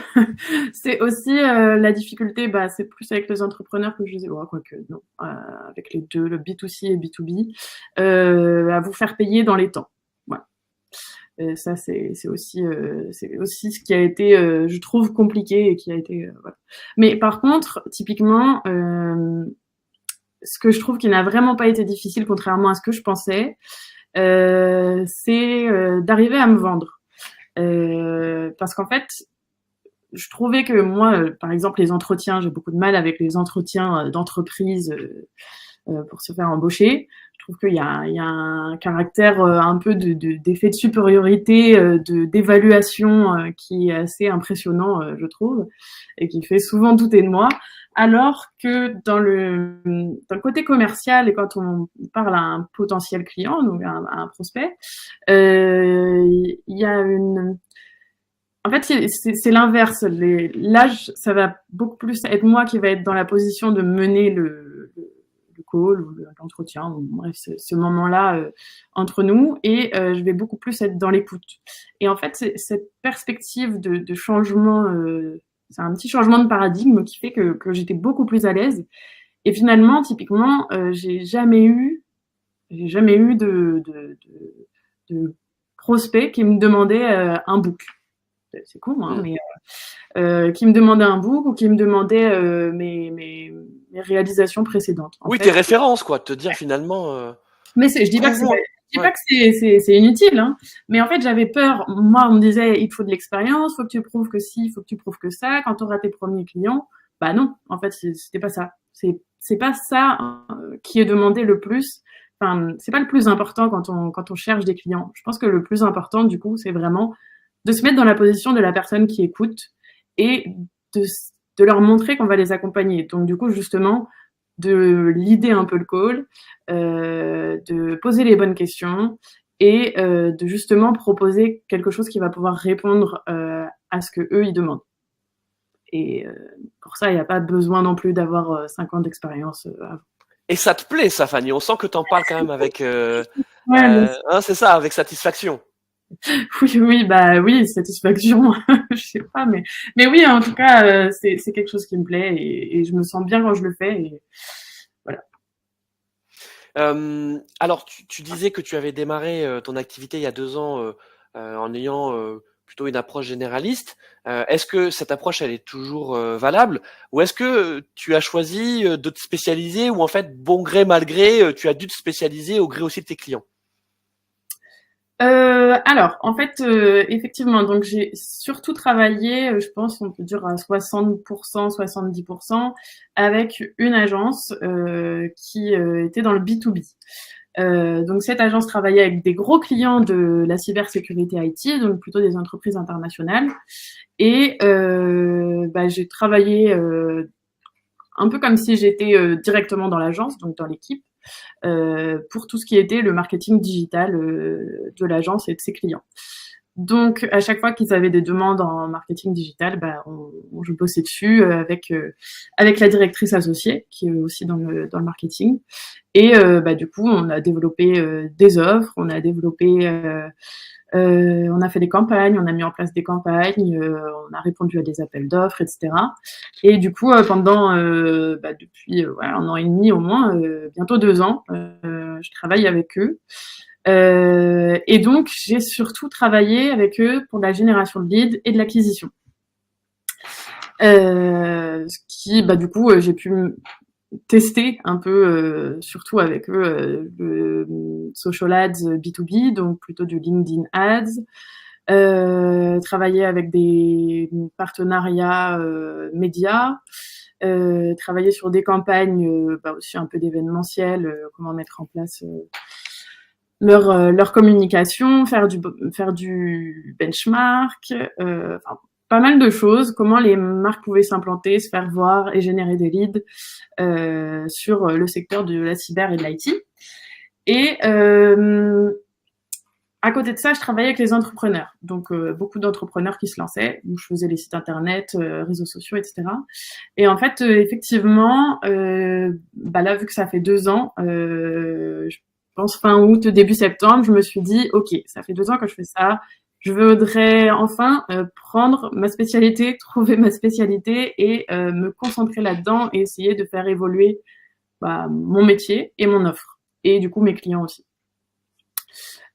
c'est aussi la difficulté, c'est plus avec les entrepreneurs que je disais, quoique non, avec les deux, le B2C et B2B, à vous faire payer dans les temps. Voilà. Et ça, c'est aussi ce qui a été, je trouve, compliqué et qui a été. Voilà. Mais par contre, typiquement, ce que je trouve qui n'a vraiment pas été difficile, contrairement à ce que je pensais, c'est d'arriver à me vendre. Parce qu'en fait, je trouvais que moi, par exemple, les entretiens, j'ai beaucoup de mal avec les entretiens d'entreprise pour se faire embaucher. Je trouve qu'il y a un caractère un peu d'effet de supériorité, d'évaluation qui est assez impressionnant, je trouve, et qui fait souvent douter de moi. Alors que dans le côté commercial et quand on parle à un potentiel client, donc à un prospect, il y a en fait, c'est l'inverse. Là, ça va beaucoup plus être moi qui va être dans la position de mener le call ou l'entretien, ou bref, ce moment-là entre nous, et je vais beaucoup plus être dans l'écoute. Et en fait, cette perspective de changement, c'est un petit changement de paradigme qui fait que j'étais beaucoup plus à l'aise. Et finalement, typiquement, j'ai jamais eu de prospect qui me demandait un book. C'est con, hein, mais qui me demandait un book ou qui me demandait mes réalisations précédentes. Oui, tes références, quoi, te dire finalement. Mais je dis pas que c'est inutile, hein. Mais en fait, j'avais peur. Moi, on me disait, il te faut de l'expérience, faut que tu prouves que ci, faut que tu prouves que ça. Quand tu auras tes premiers clients, bah non. En fait, c'était pas ça. C'est pas ça qui est demandé le plus. Enfin, c'est pas le plus important quand on cherche des clients. Je pense que le plus important, du coup, c'est vraiment de se mettre dans la position de la personne qui écoute et de leur montrer qu'on va les accompagner. Donc, du coup, justement, de leader un peu le call, de poser les bonnes questions et de justement proposer quelque chose qui va pouvoir répondre à ce que eux ils demandent. Et pour ça, il n'y a pas besoin non plus d'avoir 5 ans d'expérience avant. Et ça te plaît, ça, Fanny? On sent que t'en parles quand même avec, Ouais, c'est ça, avec satisfaction. oui, satisfaction, je sais pas, mais oui, en tout cas, c'est quelque chose qui me plaît et je me sens bien quand je le fais. Et voilà. Alors, tu disais que tu avais démarré ton activité il y a 2 ans en ayant plutôt une approche généraliste. Est-ce que cette approche, elle est toujours valable, ou est-ce que tu as choisi de te spécialiser, ou en fait, bon gré mal gré, tu as dû te spécialiser au gré aussi de tes clients? Alors, en fait, effectivement, donc j'ai surtout travaillé, je pense, on peut dire à 60%, 70% avec une agence qui était dans le B2B. Donc cette agence travaillait avec des gros clients de la cybersécurité IT, donc plutôt des entreprises internationales. Et j'ai travaillé un peu comme si j'étais directement dans l'agence, donc dans l'équipe, pour tout ce qui était le marketing digital de l'agence et de ses clients. Donc, à chaque fois qu'ils avaient des demandes en marketing digital, je bossais dessus avec la directrice associée, qui est aussi dans le marketing. Et du coup, on a développé des offres, on a fait des campagnes, on a mis en place des campagnes, on a répondu à des appels d'offres, etc. Et du coup, pendant depuis 1 an et demi au moins, bientôt 2 ans, je travaille avec eux. Et donc, j'ai surtout travaillé avec eux pour la génération de leads et de l'acquisition. Ce qui, du coup, j'ai pu testé un peu, surtout avec eux, le social ads B2B, donc plutôt du LinkedIn ads. Travailler avec des partenariats médias, travailler sur des campagnes aussi un peu d'événementiel, comment mettre en place leur communication, faire du benchmark, enfin, pas mal de choses, comment les marques pouvaient s'implanter, se faire voir et générer des leads sur le secteur de la cyber et de l'IT. Et à côté de ça, je travaillais avec les entrepreneurs, donc beaucoup d'entrepreneurs qui se lançaient, où je faisais les sites internet, réseaux sociaux, etc. Et en fait, effectivement, là, vu que ça fait 2 ans, je pense fin août, début septembre, je me suis dit, ok, ça fait 2 ans que je fais ça, je voudrais enfin prendre ma spécialité, trouver ma spécialité et me concentrer là-dedans et essayer de faire évoluer mon métier et mon offre, et du coup mes clients aussi.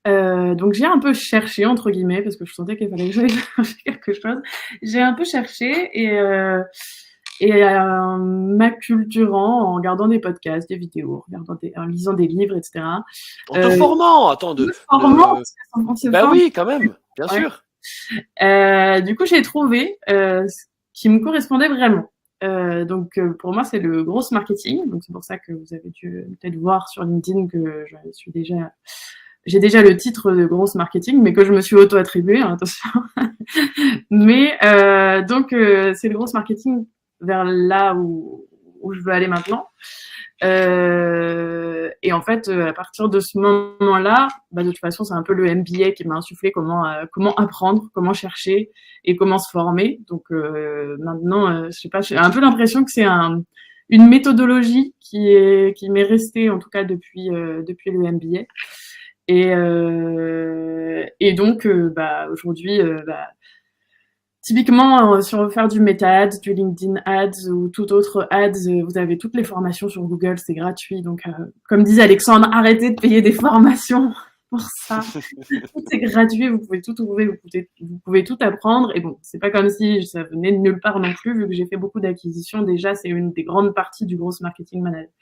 Donc j'ai un peu cherché entre guillemets parce que je sentais qu'il fallait que j'aille chercher quelque chose. J'ai un peu cherché et m'acculturant en regardant des podcasts, des vidéos, en lisant des livres, etc. En te formant, attends Ben oui, quand même, bien sûr. Du coup, j'ai trouvé ce qui me correspondait vraiment. Donc pour moi, c'est le growth marketing. Donc c'est pour ça que vous avez dû peut-être voir sur LinkedIn que j'ai déjà le titre de growth marketing, mais que je me suis auto-attribué, hein, attention. Mais donc c'est le growth marketing vers là où je veux aller maintenant. Et en fait, à partir de ce moment-là, de toute façon, c'est un peu le MBA qui m'a insufflé comment apprendre, comment chercher et comment se former. Donc maintenant, je sais pas, j'ai un peu l'impression que c'est une méthodologie qui m'est restée en tout cas depuis le MBA. Et donc aujourd'hui, typiquement, si on veut faire du Meta Ads, du LinkedIn Ads ou tout autre Ads, vous avez toutes les formations sur Google, c'est gratuit. Donc, comme disait Alexandre, arrêtez de payer des formations pour ça. Tout est gratuit, vous pouvez tout trouver, vous pouvez tout apprendre. Et bon, c'est pas comme si ça venait de nulle part non plus, vu que j'ai fait beaucoup d'acquisitions. Déjà, c'est une des grandes parties du growth marketing management.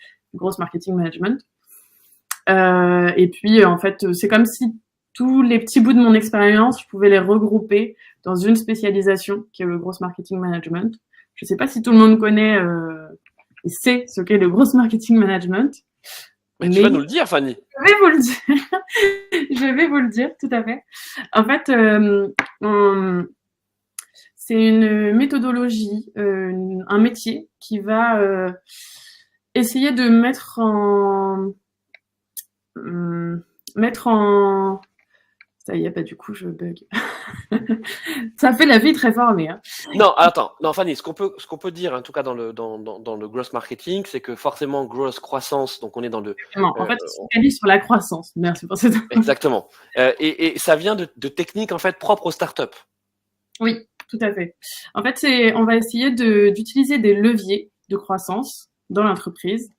Et puis, en fait, c'est comme si tous les petits bouts de mon expérience, je pouvais les regrouper dans une spécialisation qui est le growth marketing management. Je sais pas si tout le monde connaît et sait ce qu'est le growth marketing management. Mais tu vas nous le dire, Fanny. Je vais vous le dire. Je vais vous le dire, tout à fait. En fait, c'est une méthodologie, un métier qui va essayer de mettre en ça y est, du coup, je bug. Ça fait la vie très formée. Hein. Non, attends. Non, Fanny, ce qu'on peut dire, en tout cas dans le growth marketing, c'est que forcément, growth, croissance, donc on est dans le... En fait, on se focalise sur la croissance. Merci pour cette... Exactement. Et ça vient de techniques, en fait, propres aux startups. Oui, tout à fait. En fait, on va essayer d'utiliser des leviers de croissance dans l'entreprise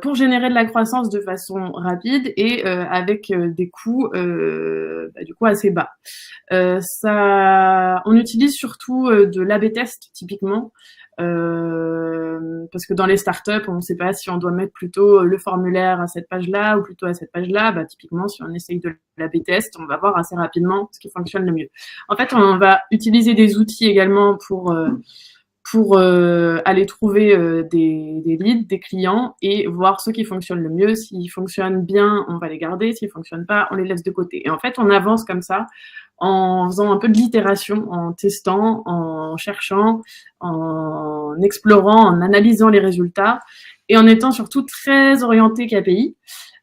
pour générer de la croissance de façon rapide et avec des coûts du coup assez bas. On utilise surtout de l'A/B test typiquement parce que dans les startups, on ne sait pas si on doit mettre plutôt le formulaire à cette page-là ou plutôt à cette page-là. Typiquement, si on essaye de l'A/B test, on va voir assez rapidement ce qui fonctionne le mieux. En fait, on va utiliser des outils également pour aller trouver des leads, des clients et voir ceux qui fonctionnent le mieux. S'ils fonctionnent bien, on va les garder. S'ils fonctionnent pas, on les laisse de côté. Et en fait, on avance comme ça en faisant un peu de l'itération, en testant, en cherchant, en explorant, en analysant les résultats et en étant surtout très orienté KPI.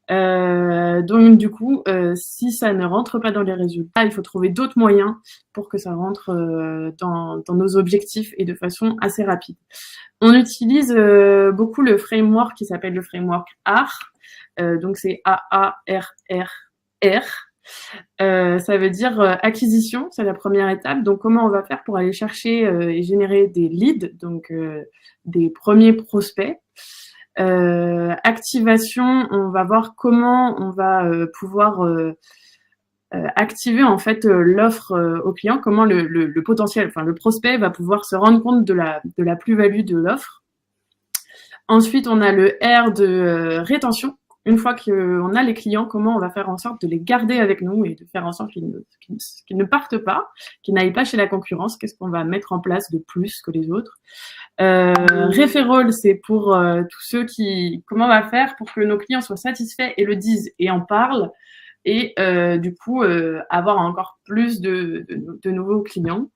Donc du coup, si ça ne rentre pas dans les résultats, il faut trouver d'autres moyens pour que ça rentre dans nos objectifs et de façon assez rapide. On utilise beaucoup le framework qui s'appelle le framework ARR. Donc c'est A-A-R-R-R. Ça veut dire acquisition, c'est la première étape. Donc comment on va faire pour aller chercher et générer des leads, donc des premiers prospects. Activation, on va voir comment on va pouvoir activer en fait l'offre au client, comment le potentiel, enfin le prospect va pouvoir se rendre compte de la plus-value de l'offre. Ensuite, on a le R de rétention. Une fois qu'on a les clients, comment on va faire en sorte de les garder avec nous et de faire en sorte qu'ils ne partent pas, qu'ils n'aillent pas chez la concurrence. Qu'est-ce qu'on va mettre en place de plus que les autres? Referral, c'est pour tous ceux comment on va faire pour que nos clients soient satisfaits et le disent et en parlent et du coup avoir encore plus de nouveaux clients.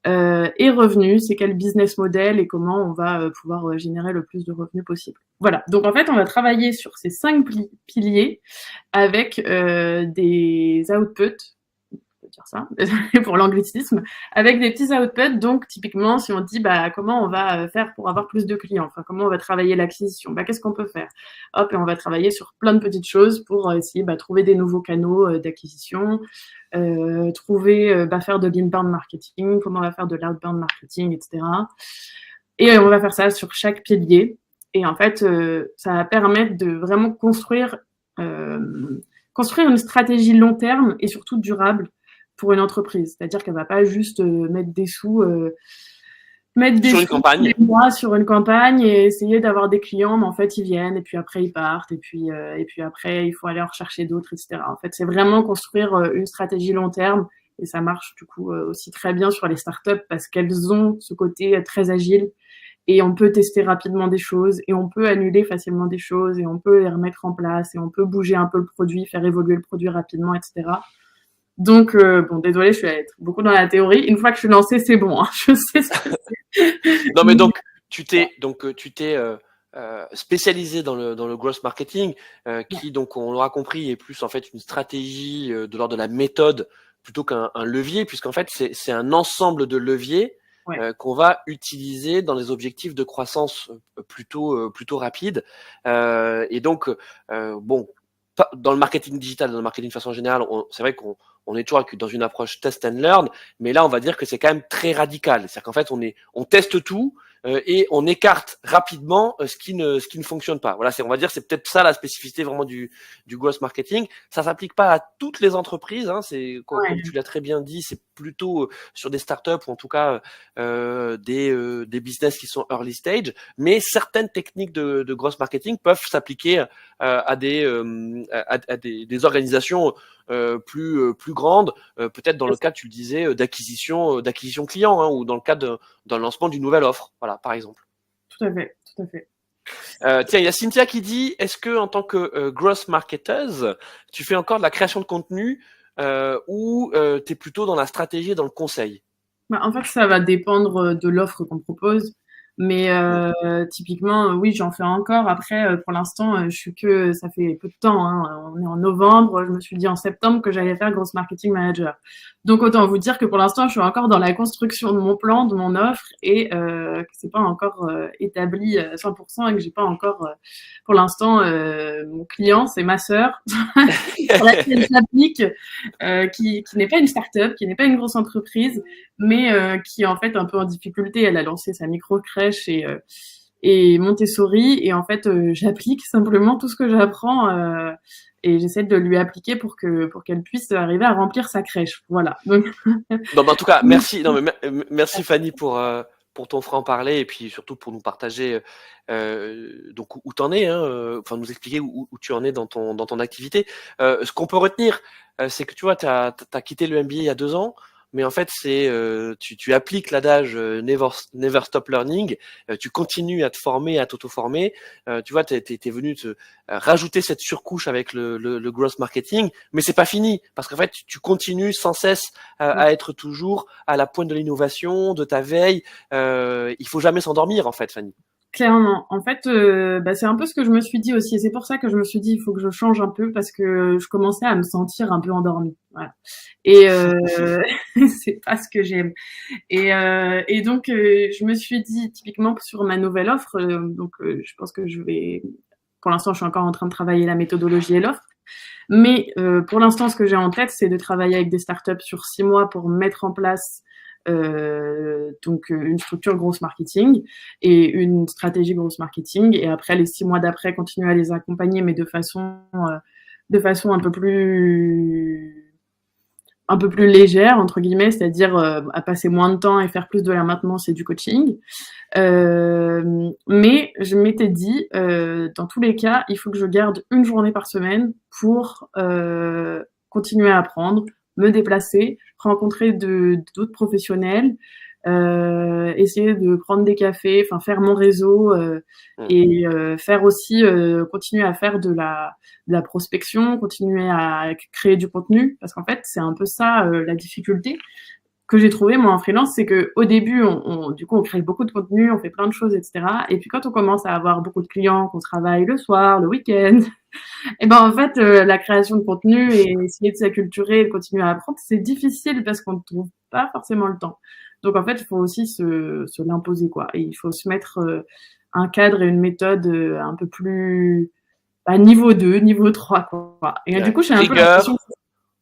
Et revenus, c'est quel business model et comment on va pouvoir générer le plus de revenus possible. Voilà. Donc en fait, on va travailler sur ces 5 piliers avec des outputs, on peut dire ça, désolé pour l'anglicisme, avec des petits outputs. Donc typiquement, si on dit comment on va faire pour avoir plus de clients, enfin comment on va travailler l'acquisition, qu'est-ce qu'on peut faire? Hop, et on va travailler sur plein de petites choses pour essayer trouver des nouveaux canaux d'acquisition. Faire de l'inbound marketing, comment on va faire de l'outbound marketing, etc. Et on va faire ça sur chaque pilier. Et en fait, ça va permettre de vraiment construire une stratégie long terme et surtout durable pour une entreprise. C'est-à-dire qu'elle va pas juste mettre des sous sur une campagne. Sur une campagne et essayer d'avoir des clients, mais en fait ils viennent et puis après ils partent et puis après il faut aller en rechercher d'autres, etc. En fait, c'est vraiment construire une stratégie long terme et ça marche du coup aussi très bien sur les startups parce qu'elles ont ce côté très agile et on peut tester rapidement des choses et on peut annuler facilement des choses et on peut les remettre en place et on peut bouger un peu le produit, faire évoluer le produit rapidement, etc. Donc, désolé, je suis allée beaucoup dans la théorie. Une fois que je suis lancée, c'est bon. Hein. Je sais ce que c'est. Non, mais donc, tu t'es spécialisé dans le growth marketing, qui, donc, on l'aura compris, est plus en fait une stratégie de l'ordre de la méthode plutôt qu'un levier, puisqu'en fait, c'est un ensemble de leviers qu'on va utiliser dans les objectifs de croissance plutôt rapides. Et donc, dans le marketing digital, dans le marketing de façon générale, c'est vrai qu'on est toujours dans une approche test and learn, mais là, on va dire que c'est quand même très radical. C'est-à-dire qu'en fait, on teste tout et on écarte rapidement ce qui ne fonctionne pas. Voilà, on va dire, c'est peut-être ça la spécificité vraiment du growth marketing. Ça s'applique pas à toutes les entreprises. Hein, comme tu l'as très bien dit, c'est plutôt sur des startups ou en tout cas des business qui sont early stage. Mais certaines techniques de growth marketing peuvent s'appliquer à des organisations plus grandes, peut-être dans le cas, tu le disais, d'acquisition client, hein, ou dans le cadre d'un lancement d'une nouvelle offre, voilà, par exemple. Tout à fait, tout à fait. Tiens, il y a Cynthia qui dit, est-ce que en tant que growth marketeuse, tu fais encore de la création de contenu ou tu es plutôt dans la stratégie et dans le conseil? En fait, ça va dépendre de l'offre qu'on propose. Mais typiquement, oui, j'en fais encore. Après, pour l'instant, ça fait peu de temps. Hein. On est en novembre. Je me suis dit en septembre que j'allais faire Growth Marketing Manager. Donc autant vous dire que pour l'instant, je suis encore dans la construction de mon plan, de mon offre, et que c'est pas encore établi à 100% et que j'ai pas encore. Pour l'instant, mon client, c'est ma sœur, pour laquelle j'applique, qui n'est pas une start-up, qui n'est pas une grosse entreprise, mais qui est en fait un peu en difficulté. Elle a lancé sa micro-crèche et Montessori, et en fait j'applique simplement tout ce que j'apprends et j'essaie de lui appliquer pour qu'elle puisse arriver à remplir sa crèche. Voilà. Donc... Non, mais en tout cas, merci. Non, mais merci Fanny pour ton franc-parler et puis surtout pour nous partager donc où t'en es, enfin nous expliquer où tu en es dans ton activité. Ce qu'on peut retenir, c'est que tu vois, t'as quitté le MBA il y a 2 ans. Mais en fait, tu appliques l'adage never stop learning. Tu continues à te former, à t'auto-former. Tu vois, t'es venu te rajouter cette surcouche avec le growth marketing, mais c'est pas fini parce qu'en fait, tu continues sans cesse à être toujours à la pointe de l'innovation, de ta veille. Il faut jamais s'endormir en fait, Fanny. Clairement. En fait, c'est un peu ce que je me suis dit aussi. Et c'est pour ça que je me suis dit, il faut que je change un peu parce que je commençais à me sentir un peu endormie. Voilà. Et c'est pas ce que j'aime. Et donc, je me suis dit, typiquement sur ma nouvelle offre, je pense que pour l'instant, je suis encore en train de travailler la méthodologie et l'offre. Mais pour l'instant, ce que j'ai en tête, c'est de travailler avec des startups sur 6 mois pour mettre en place une structure grosse marketing et une stratégie grosse marketing, et après les 6 mois d'après continuer à les accompagner, mais de façon un peu plus un peu plus légère entre guillemets, c'est-à-dire à passer moins de temps et faire plus de la maintenance et du coaching. Mais je m'étais dit, dans tous les cas, il faut que je garde une journée par semaine pour continuer à apprendre, me déplacer, rencontrer d'autres professionnels, essayer de prendre des cafés, enfin faire mon réseau et faire aussi continuer à faire de la prospection, continuer à créer du contenu, parce qu'en fait c'est un peu ça la difficulté que j'ai trouvé moi en freelance, c'est que au début du coup on crée beaucoup de contenu, on fait plein de choses, etc. Et puis quand on commence à avoir beaucoup de clients, qu'on travaille le soir, le week-end, et ben en fait la création de contenu et essayer de s'acculturer et de continuer à apprendre, c'est difficile parce qu'on ne trouve pas forcément le temps. Donc en fait il faut aussi se l'imposer quoi. Et il faut se mettre un cadre et une méthode un peu plus niveau 2, niveau 3 quoi. Et du coup j'ai un peu l'impression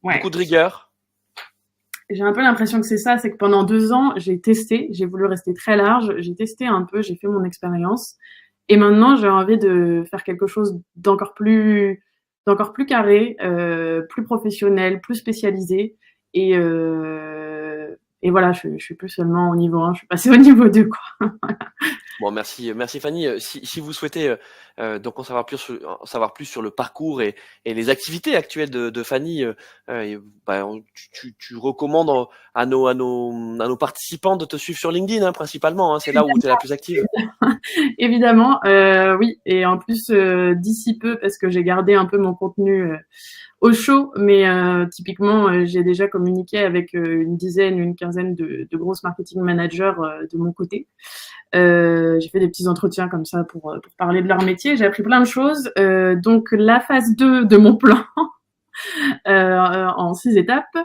beaucoup de rigueur. J'ai un peu l'impression que c'est ça, c'est que pendant 2 ans, j'ai testé, j'ai voulu rester très large, j'ai testé un peu, j'ai fait mon expérience, et maintenant j'ai envie de faire quelque chose d'encore plus carré, plus professionnel, plus spécialisé, et voilà, je suis plus seulement au niveau 1, je suis passée au niveau 2 quoi. Bon, merci Fanny. Si vous souhaitez donc en savoir plus sur le parcours et les activités actuelles de Fanny, tu recommandes à nos participants de te suivre sur LinkedIn, hein, principalement. Hein, c'est là où tu es la plus active. Évidemment, oui. Et en plus, d'ici peu, parce que j'ai gardé un peu mon contenu au chaud, mais typiquement, j'ai déjà communiqué avec une quinzaine de grosses marketing managers de mon côté. J'ai fait des petits entretiens comme ça pour parler de leur métier. J'ai appris plein de choses. Donc, la phase 2 de mon plan, en 6 étapes,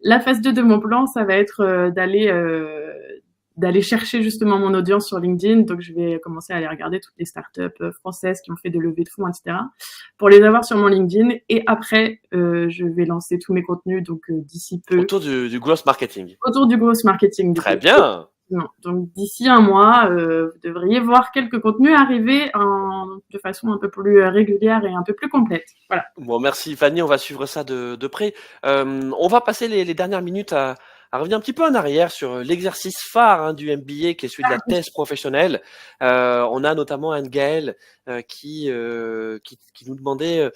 la phase 2 de mon plan, ça va être d'aller chercher justement mon audience sur LinkedIn. Donc, je vais commencer à aller regarder toutes les startups françaises qui ont fait des levées de fonds, etc., pour les avoir sur mon LinkedIn. Et après, je vais lancer tous mes contenus, donc d'ici peu. Autour du growth marketing. Autour du growth marketing. Très bien. Non. Donc d'ici un mois, vous devriez voir quelques contenus arriver de façon un peu plus régulière et un peu plus complète. Voilà. Bon, merci Fanny, on va suivre ça de près. On va passer les dernières minutes à revenir un petit peu en arrière sur l'exercice phare du MBA qui est celui de la thèse professionnelle. On a notamment Anne-Gaëlle qui nous demandait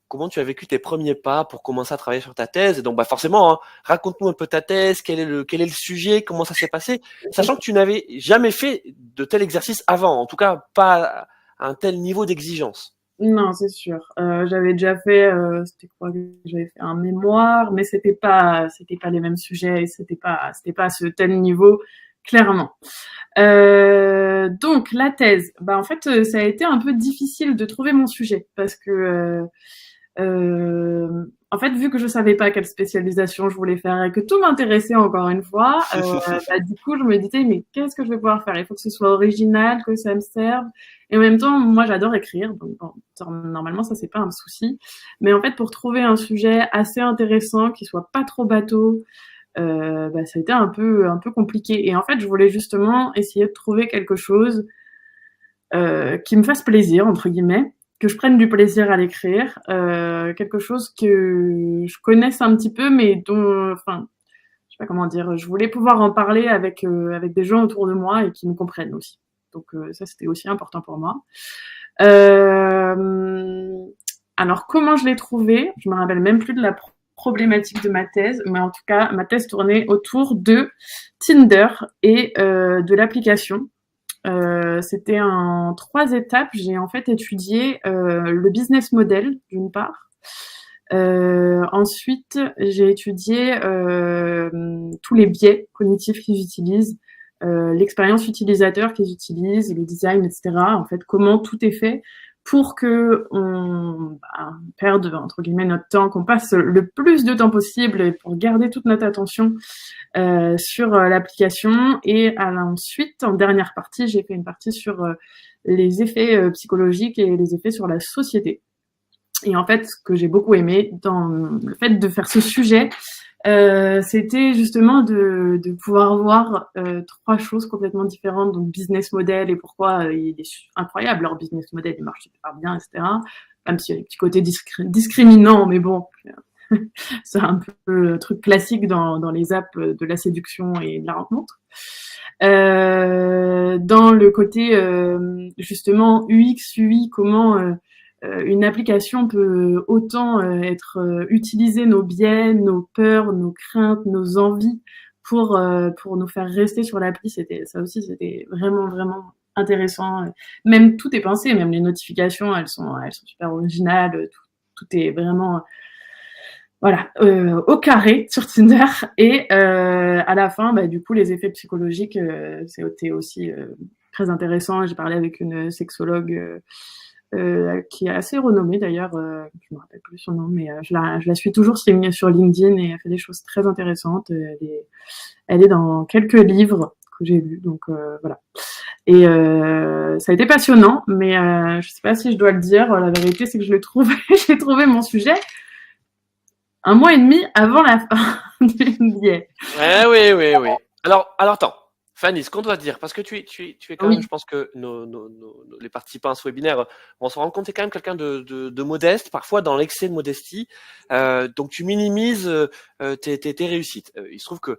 comment tu as vécu tes premiers pas pour commencer à travailler sur ta thèse. Et donc forcément, hein, raconte-nous un peu ta thèse, quel est le sujet, comment ça s'est passé, sachant que tu n'avais jamais fait de tel exercice avant, en tout cas pas à un tel niveau d'exigence. Non, c'est sûr. J'avais déjà fait, c'était quoi? J'avais fait un mémoire, mais c'était pas les mêmes sujets, et c'était pas à ce tel niveau, clairement. Donc la thèse, en fait, ça a été un peu difficile de trouver mon sujet parce que en fait, vu que je savais pas quelle spécialisation je voulais faire et que tout m'intéressait encore une fois, du coup, je me disais, mais qu'est-ce que je vais pouvoir faire? Il faut que ce soit original, que ça me serve. Et en même temps, moi, j'adore écrire. Donc, normalement, ça, c'est pas un souci. Mais en fait, pour trouver un sujet assez intéressant, qui soit pas trop bateau, ça a été un peu compliqué. Et en fait, je voulais justement essayer de trouver quelque chose qui me fasse plaisir, entre guillemets, que je prenne du plaisir à l'écrire, quelque chose que je connaisse un petit peu, mais dont, enfin, je sais pas comment dire, je voulais pouvoir en parler avec des gens autour de moi et qui me comprennent aussi. Donc ça, c'était aussi important pour moi. Alors, comment je l'ai trouvé? Je me rappelle même plus de la problématique de ma thèse, mais en tout cas, ma thèse tournait autour de Tinder et de l'application. C'était en 3 étapes. J'ai en fait étudié le business model d'une part. Ensuite, j'ai étudié tous les biais cognitifs qu'ils utilisent, l'expérience utilisateur qu'ils utilisent, le design, etc. En fait, comment tout est fait pour que on perde entre guillemets notre temps, qu'on passe le plus de temps possible pour garder toute notre attention sur l'application. Et ensuite, en dernière partie, j'ai fait une partie sur les effets psychologiques et les effets sur la société. Et en fait, ce que j'ai beaucoup aimé dans le fait de faire ce sujet, c'était justement de pouvoir voir 3 choses complètement différentes. Donc, business model et pourquoi il est incroyable, leur business model, il marche super bien, etc. Même s'il y a des petits côtés discriminants, mais bon, C'est un peu le truc classique dans les apps de la séduction et de la rencontre. Dans le côté justement UX, UI, comment une application peut autant être utiliser nos biais, nos peurs, nos craintes, nos envies pour nous faire rester sur l'appli. C'était vraiment vraiment intéressant. Même tout est pensé, même les notifications, elles sont super originales. Tout est vraiment voilà, au carré sur Tinder. Et à la fin, bah, du coup, les effets psychologiques, c'était aussi très intéressant. J'ai parlé avec une sexologue qui est assez renommée d'ailleurs. Je me rappelle plus son nom, mais je la suis toujours sur LinkedIn et elle fait des choses très intéressantes. Elle est dans quelques livres que j'ai lus, donc voilà. Et ça a été passionnant, mais je sais pas si je dois le dire. La vérité, c'est que j'ai trouvé mon sujet 1 mois et demi avant la fin du billet. Oui. Alors attends. Fanny, ce qu'on doit dire, parce que tu es quand Oui. même, je pense que les participants à ce webinaire vont se rendre compte, tu es quand même quelqu'un de modeste, parfois dans l'excès de modestie. Donc tu minimises tes réussites. Il se trouve que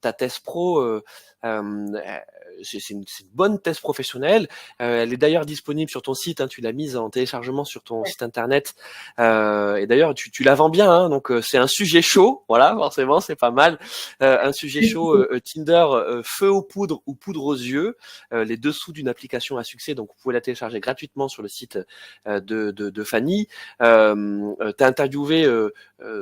ta thèse pro, c'est une bonne thèse professionnelle. Elle est d'ailleurs disponible sur ton site. Hein, tu l'as mise en téléchargement sur ton site internet. Et d'ailleurs, tu la vends bien. Hein, donc c'est un sujet chaud. Voilà, forcément, c'est pas mal. Un sujet chaud. Tinder, feu aux poudres ou poudre aux yeux. Les dessous d'une application à succès. Donc vous pouvez la télécharger gratuitement sur le site de Fanny. T'as interviewé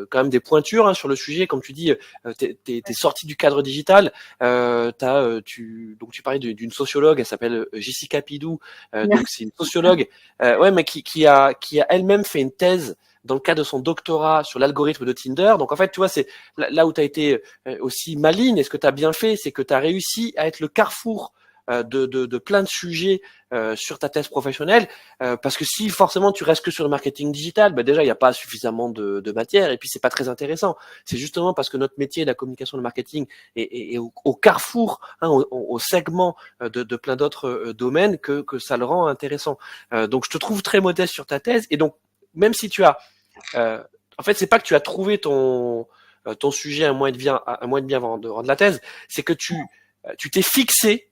quand même des pointures hein, sur le sujet, comme tu dis, t'es sorti du cadre digital. Donc tu parlais d'une sociologue, elle s'appelle Jessica Pidou. Donc c'est une sociologue, ouais, mais qui a elle-même fait une thèse dans le cadre de son doctorat sur l'algorithme de Tinder. Donc en fait, tu vois, c'est là où tu as été aussi maligne. Et ce que tu as bien fait, c'est que tu as réussi à être le carrefour de plein de sujets sur ta thèse professionnelle, parce que si forcément tu restes que sur le marketing digital, bah déjà il n'y a pas suffisamment de matière et puis c'est pas très intéressant. C'est justement parce que notre métier, la communication, le marketing, est au carrefour, hein, au segment de plein d'autres domaines que ça le rend intéressant. Donc je te trouve très modeste sur ta thèse et donc même si tu as, en fait c'est pas que tu as trouvé ton sujet un mois et demi avant de rendre la thèse, c'est que tu t'es fixé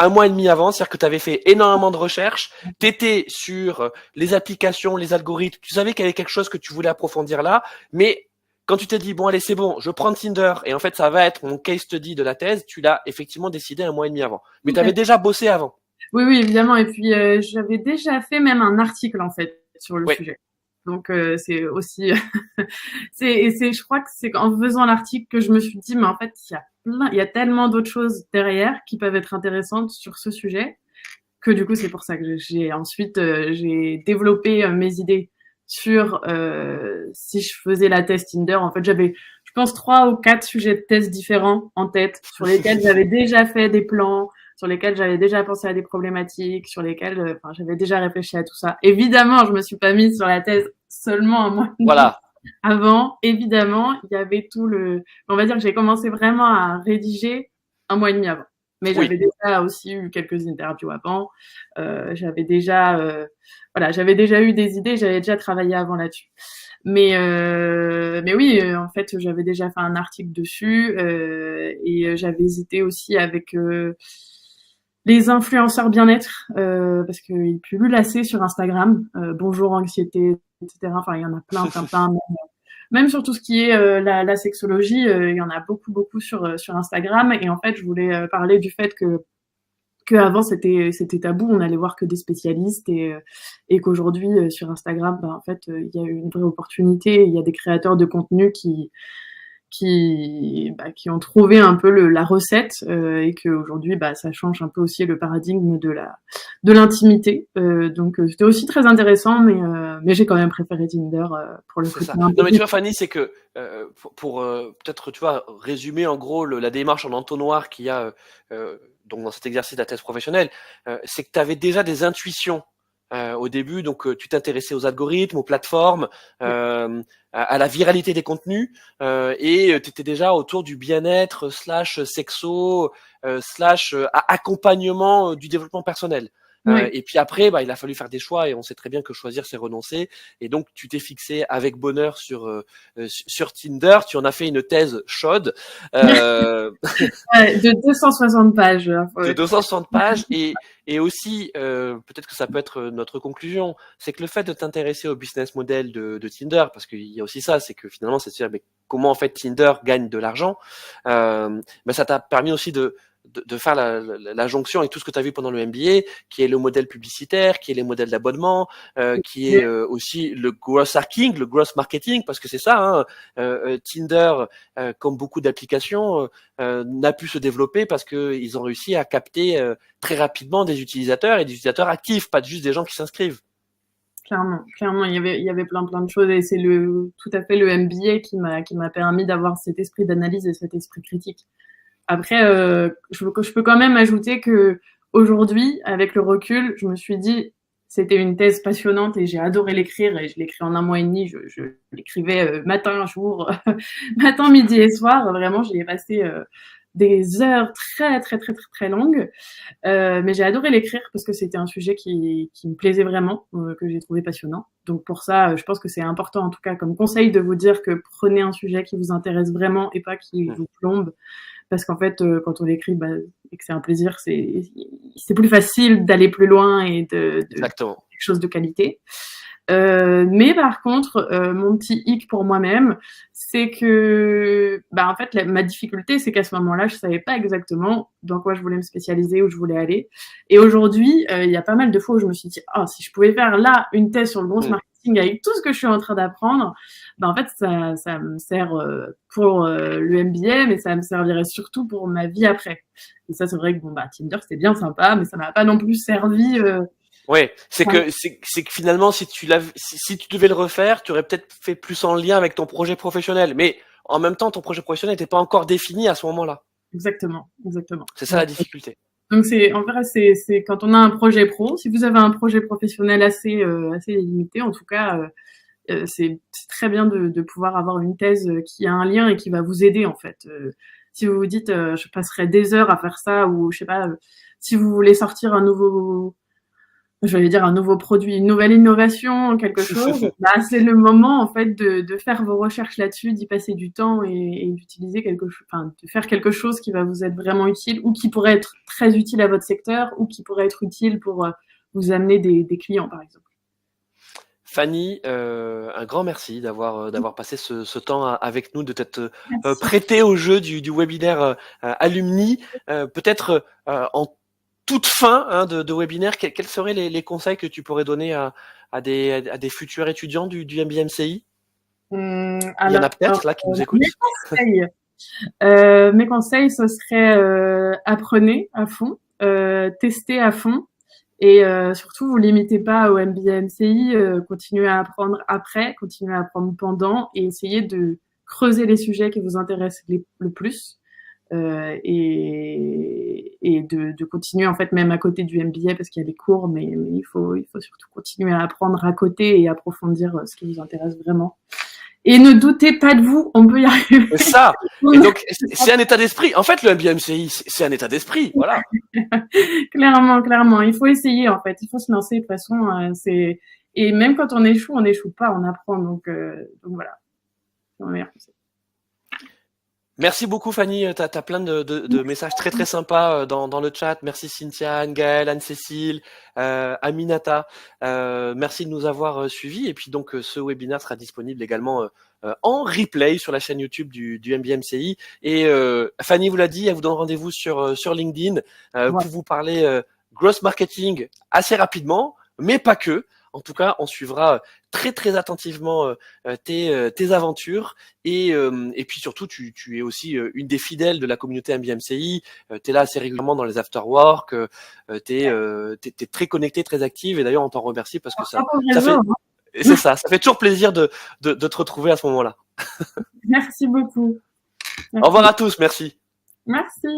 1 mois et demi avant, c'est-à-dire que tu avais fait énormément de recherches, tu étais sur les applications, les algorithmes, tu savais qu'il y avait quelque chose que tu voulais approfondir là, mais quand tu t'es dit, bon allez c'est bon, je prends Tinder, et en fait ça va être mon case study de la thèse, tu l'as effectivement décidé 1 mois et demi avant. Mais tu avais déjà bossé avant. Oui, évidemment. Et puis j'avais déjà fait même un article en fait sur le Oui. sujet. Donc c'est aussi, je crois que c'est en faisant l'article que je me suis dit, mais en fait il y a tellement d'autres choses derrière qui peuvent être intéressantes sur ce sujet que du coup c'est pour ça que j'ai ensuite j'ai développé mes idées sur si je faisais la thèse Tinder. En fait j'avais je pense 3 ou 4 sujets de thèse différents en tête sur lesquels j'avais déjà fait des plans, sur lesquels j'avais déjà pensé à des problématiques, sur lesquels j'avais déjà réfléchi à tout ça. Évidemment, je me suis pas mise sur la thèse seulement un mois Voilà. avant. Évidemment, il y avait tout le... On va dire que j'ai commencé vraiment à rédiger 1 mois et demi avant. Mais Oui. j'avais déjà aussi eu quelques interviews avant. J'avais déjà eu des idées, j'avais déjà travaillé avant là-dessus. Mais oui, en fait, j'avais déjà fait un article dessus et j'avais hésité aussi avec les influenceurs bien-être parce qu'ils pullulent assez sur Instagram. Bonjour anxiété, etc. Enfin, il y en a plein. Même sur tout ce qui est la sexologie, il y en a beaucoup sur Instagram. Et en fait, je voulais parler du fait que avant c'était tabou, on allait voir que des spécialistes et qu'aujourd'hui sur Instagram, en fait, il y a une vraie opportunité. Il y a des créateurs de contenu qui ont trouvé un peu la recette et qu'aujourd'hui ça change un peu aussi le paradigme de l'intimité. Donc c'était aussi très intéressant, mais j'ai quand même préféré Tinder pour le C'est coup. ça. Non mais tu vois Fanny, c'est que pour peut-être tu vois résumer en gros la démarche en entonnoir qu'il y a donc dans cet exercice de la thèse professionnelle, c'est que tu avais déjà des intuitions au début, donc tu t'intéressais aux algorithmes, aux plateformes, à la viralité des contenus, et tu étais déjà autour du bien-être slash sexo slash accompagnement du développement personnel. Ouais. Et puis après, il a fallu faire des choix et on sait très bien que choisir, c'est renoncer. Et donc, tu t'es fixé avec bonheur sur Tinder. Tu en as fait une thèse chaude. Ouais, de 260 pages. De 260 pages et aussi peut-être que ça peut être notre conclusion, c'est que le fait de t'intéresser au business model de Tinder, parce qu'il y a aussi ça, c'est que finalement c'est de se dire mais comment en fait Tinder gagne de l'argent, mais ça t'a permis aussi de faire la jonction avec tout ce que tu as vu pendant le MBA, qui est le modèle publicitaire, qui est les modèles d'abonnement, qui est aussi le growth hacking, le growth marketing, parce que c'est ça, hein, Tinder, comme beaucoup d'applications, n'a pu se développer parce que ils ont réussi à capter très rapidement des utilisateurs et des utilisateurs actifs, pas juste des gens qui s'inscrivent. Clairement, il y avait plein de choses et c'est tout à fait le MBA qui m'a permis d'avoir cet esprit d'analyse et cet esprit critique. Après, je peux quand même ajouter que aujourd'hui, avec le recul, je me suis dit, c'était une thèse passionnante et j'ai adoré l'écrire et je l'écris en 1 mois et demi. Je l'écrivais matin, jour, matin, midi et soir. Vraiment, j'y ai passé des heures très longues. Mais j'ai adoré l'écrire parce que c'était un sujet qui me plaisait vraiment, que j'ai trouvé passionnant. Donc pour ça, je pense que c'est important, en tout cas, comme conseil, de vous dire que prenez un sujet qui vous intéresse vraiment et pas qui vous plombe. Parce qu'en fait, quand on l'écrit et que c'est un plaisir, c'est plus facile d'aller plus loin et de Exactement. quelque chose de qualité. Mais par contre, mon petit hic pour moi-même, c'est que, en fait, ma difficulté, c'est qu'à ce moment-là, je savais pas exactement dans quoi je voulais me spécialiser, où je voulais aller. Et aujourd'hui, il y a pas mal de fois où je me suis dit, si je pouvais faire là une thèse sur le growth marketing avec tout ce que je suis en train d'apprendre, en fait, ça me sert pour le MBA, mais ça me servirait surtout pour ma vie après. Et ça, c'est vrai que Tinder, c'était bien sympa, mais ça m'a pas non plus servi. Ouais, c'est que finalement si tu devais le refaire, tu aurais peut-être fait plus en lien avec ton projet professionnel, mais en même temps ton projet professionnel n'était pas encore défini à ce moment-là. Exactement. C'est ça la difficulté. Donc en vrai c'est quand on a un projet pro, si vous avez un projet professionnel assez limité, en tout cas c'est très bien de pouvoir avoir une thèse qui a un lien et qui va vous aider en fait. Si vous vous dites je passerai des heures à faire ça, ou je sais pas, si vous voulez sortir un nouveau produit, une nouvelle innovation, quelque chose, c'est le moment en fait de faire vos recherches là-dessus, d'y passer du temps et d'utiliser de faire quelque chose qui va vous être vraiment utile ou qui pourrait être très utile à votre secteur ou qui pourrait être utile pour vous amener des clients par exemple. Fanny, un grand merci d'avoir passé ce temps avec nous, de t'être prêté au jeu du webinaire Alumni. Peut-être en toute fin de webinaire, quels seraient les conseils que tu pourrais donner à des futurs étudiants du MBMCI? Il y en a peut-être là qui nous écoutent. Mes conseils, ce serait apprenez à fond, testez à fond. Et surtout, vous limitez pas au MBA-MCI, continuez à apprendre après, continuez à apprendre pendant et essayez de creuser les sujets qui vous intéressent le plus et de continuer en fait même à côté du MBA parce qu'il y a des cours, mais il faut surtout continuer à apprendre à côté et approfondir ce qui vous intéresse vraiment. Et ne doutez pas de vous, on peut y arriver. C'est ça. Et donc, c'est un état d'esprit. En fait, le MBA-MCI, c'est un état d'esprit. Voilà. Clairement. Il faut essayer, en fait. Il faut se lancer. De toute façon, et même quand on n'échoue pas, on apprend. Donc voilà. C'est mon meilleur conseil. Merci beaucoup Fanny, t'as plein de messages très sympas dans le chat. Merci Cynthia, Anne-Gaëlle, Anne-Cécile, Aminata. Merci de nous avoir suivis. Et puis donc ce webinaire sera disponible également en replay sur la chaîne YouTube du MBMCI. Et Fanny vous l'a dit, elle vous donne rendez-vous sur LinkedIn pour vous parler growth marketing assez rapidement, mais pas que. En tout cas, on suivra très attentivement tes aventures et puis surtout, tu es aussi une des fidèles de la communauté MBMCI. Tu es là assez régulièrement dans les afterwork. Tu es très connectée, très active et d'ailleurs, on t'en remercie parce que ça fait, c'est ça fait toujours plaisir de te retrouver à ce moment-là. Merci beaucoup. Merci. Au revoir à tous, merci. Merci.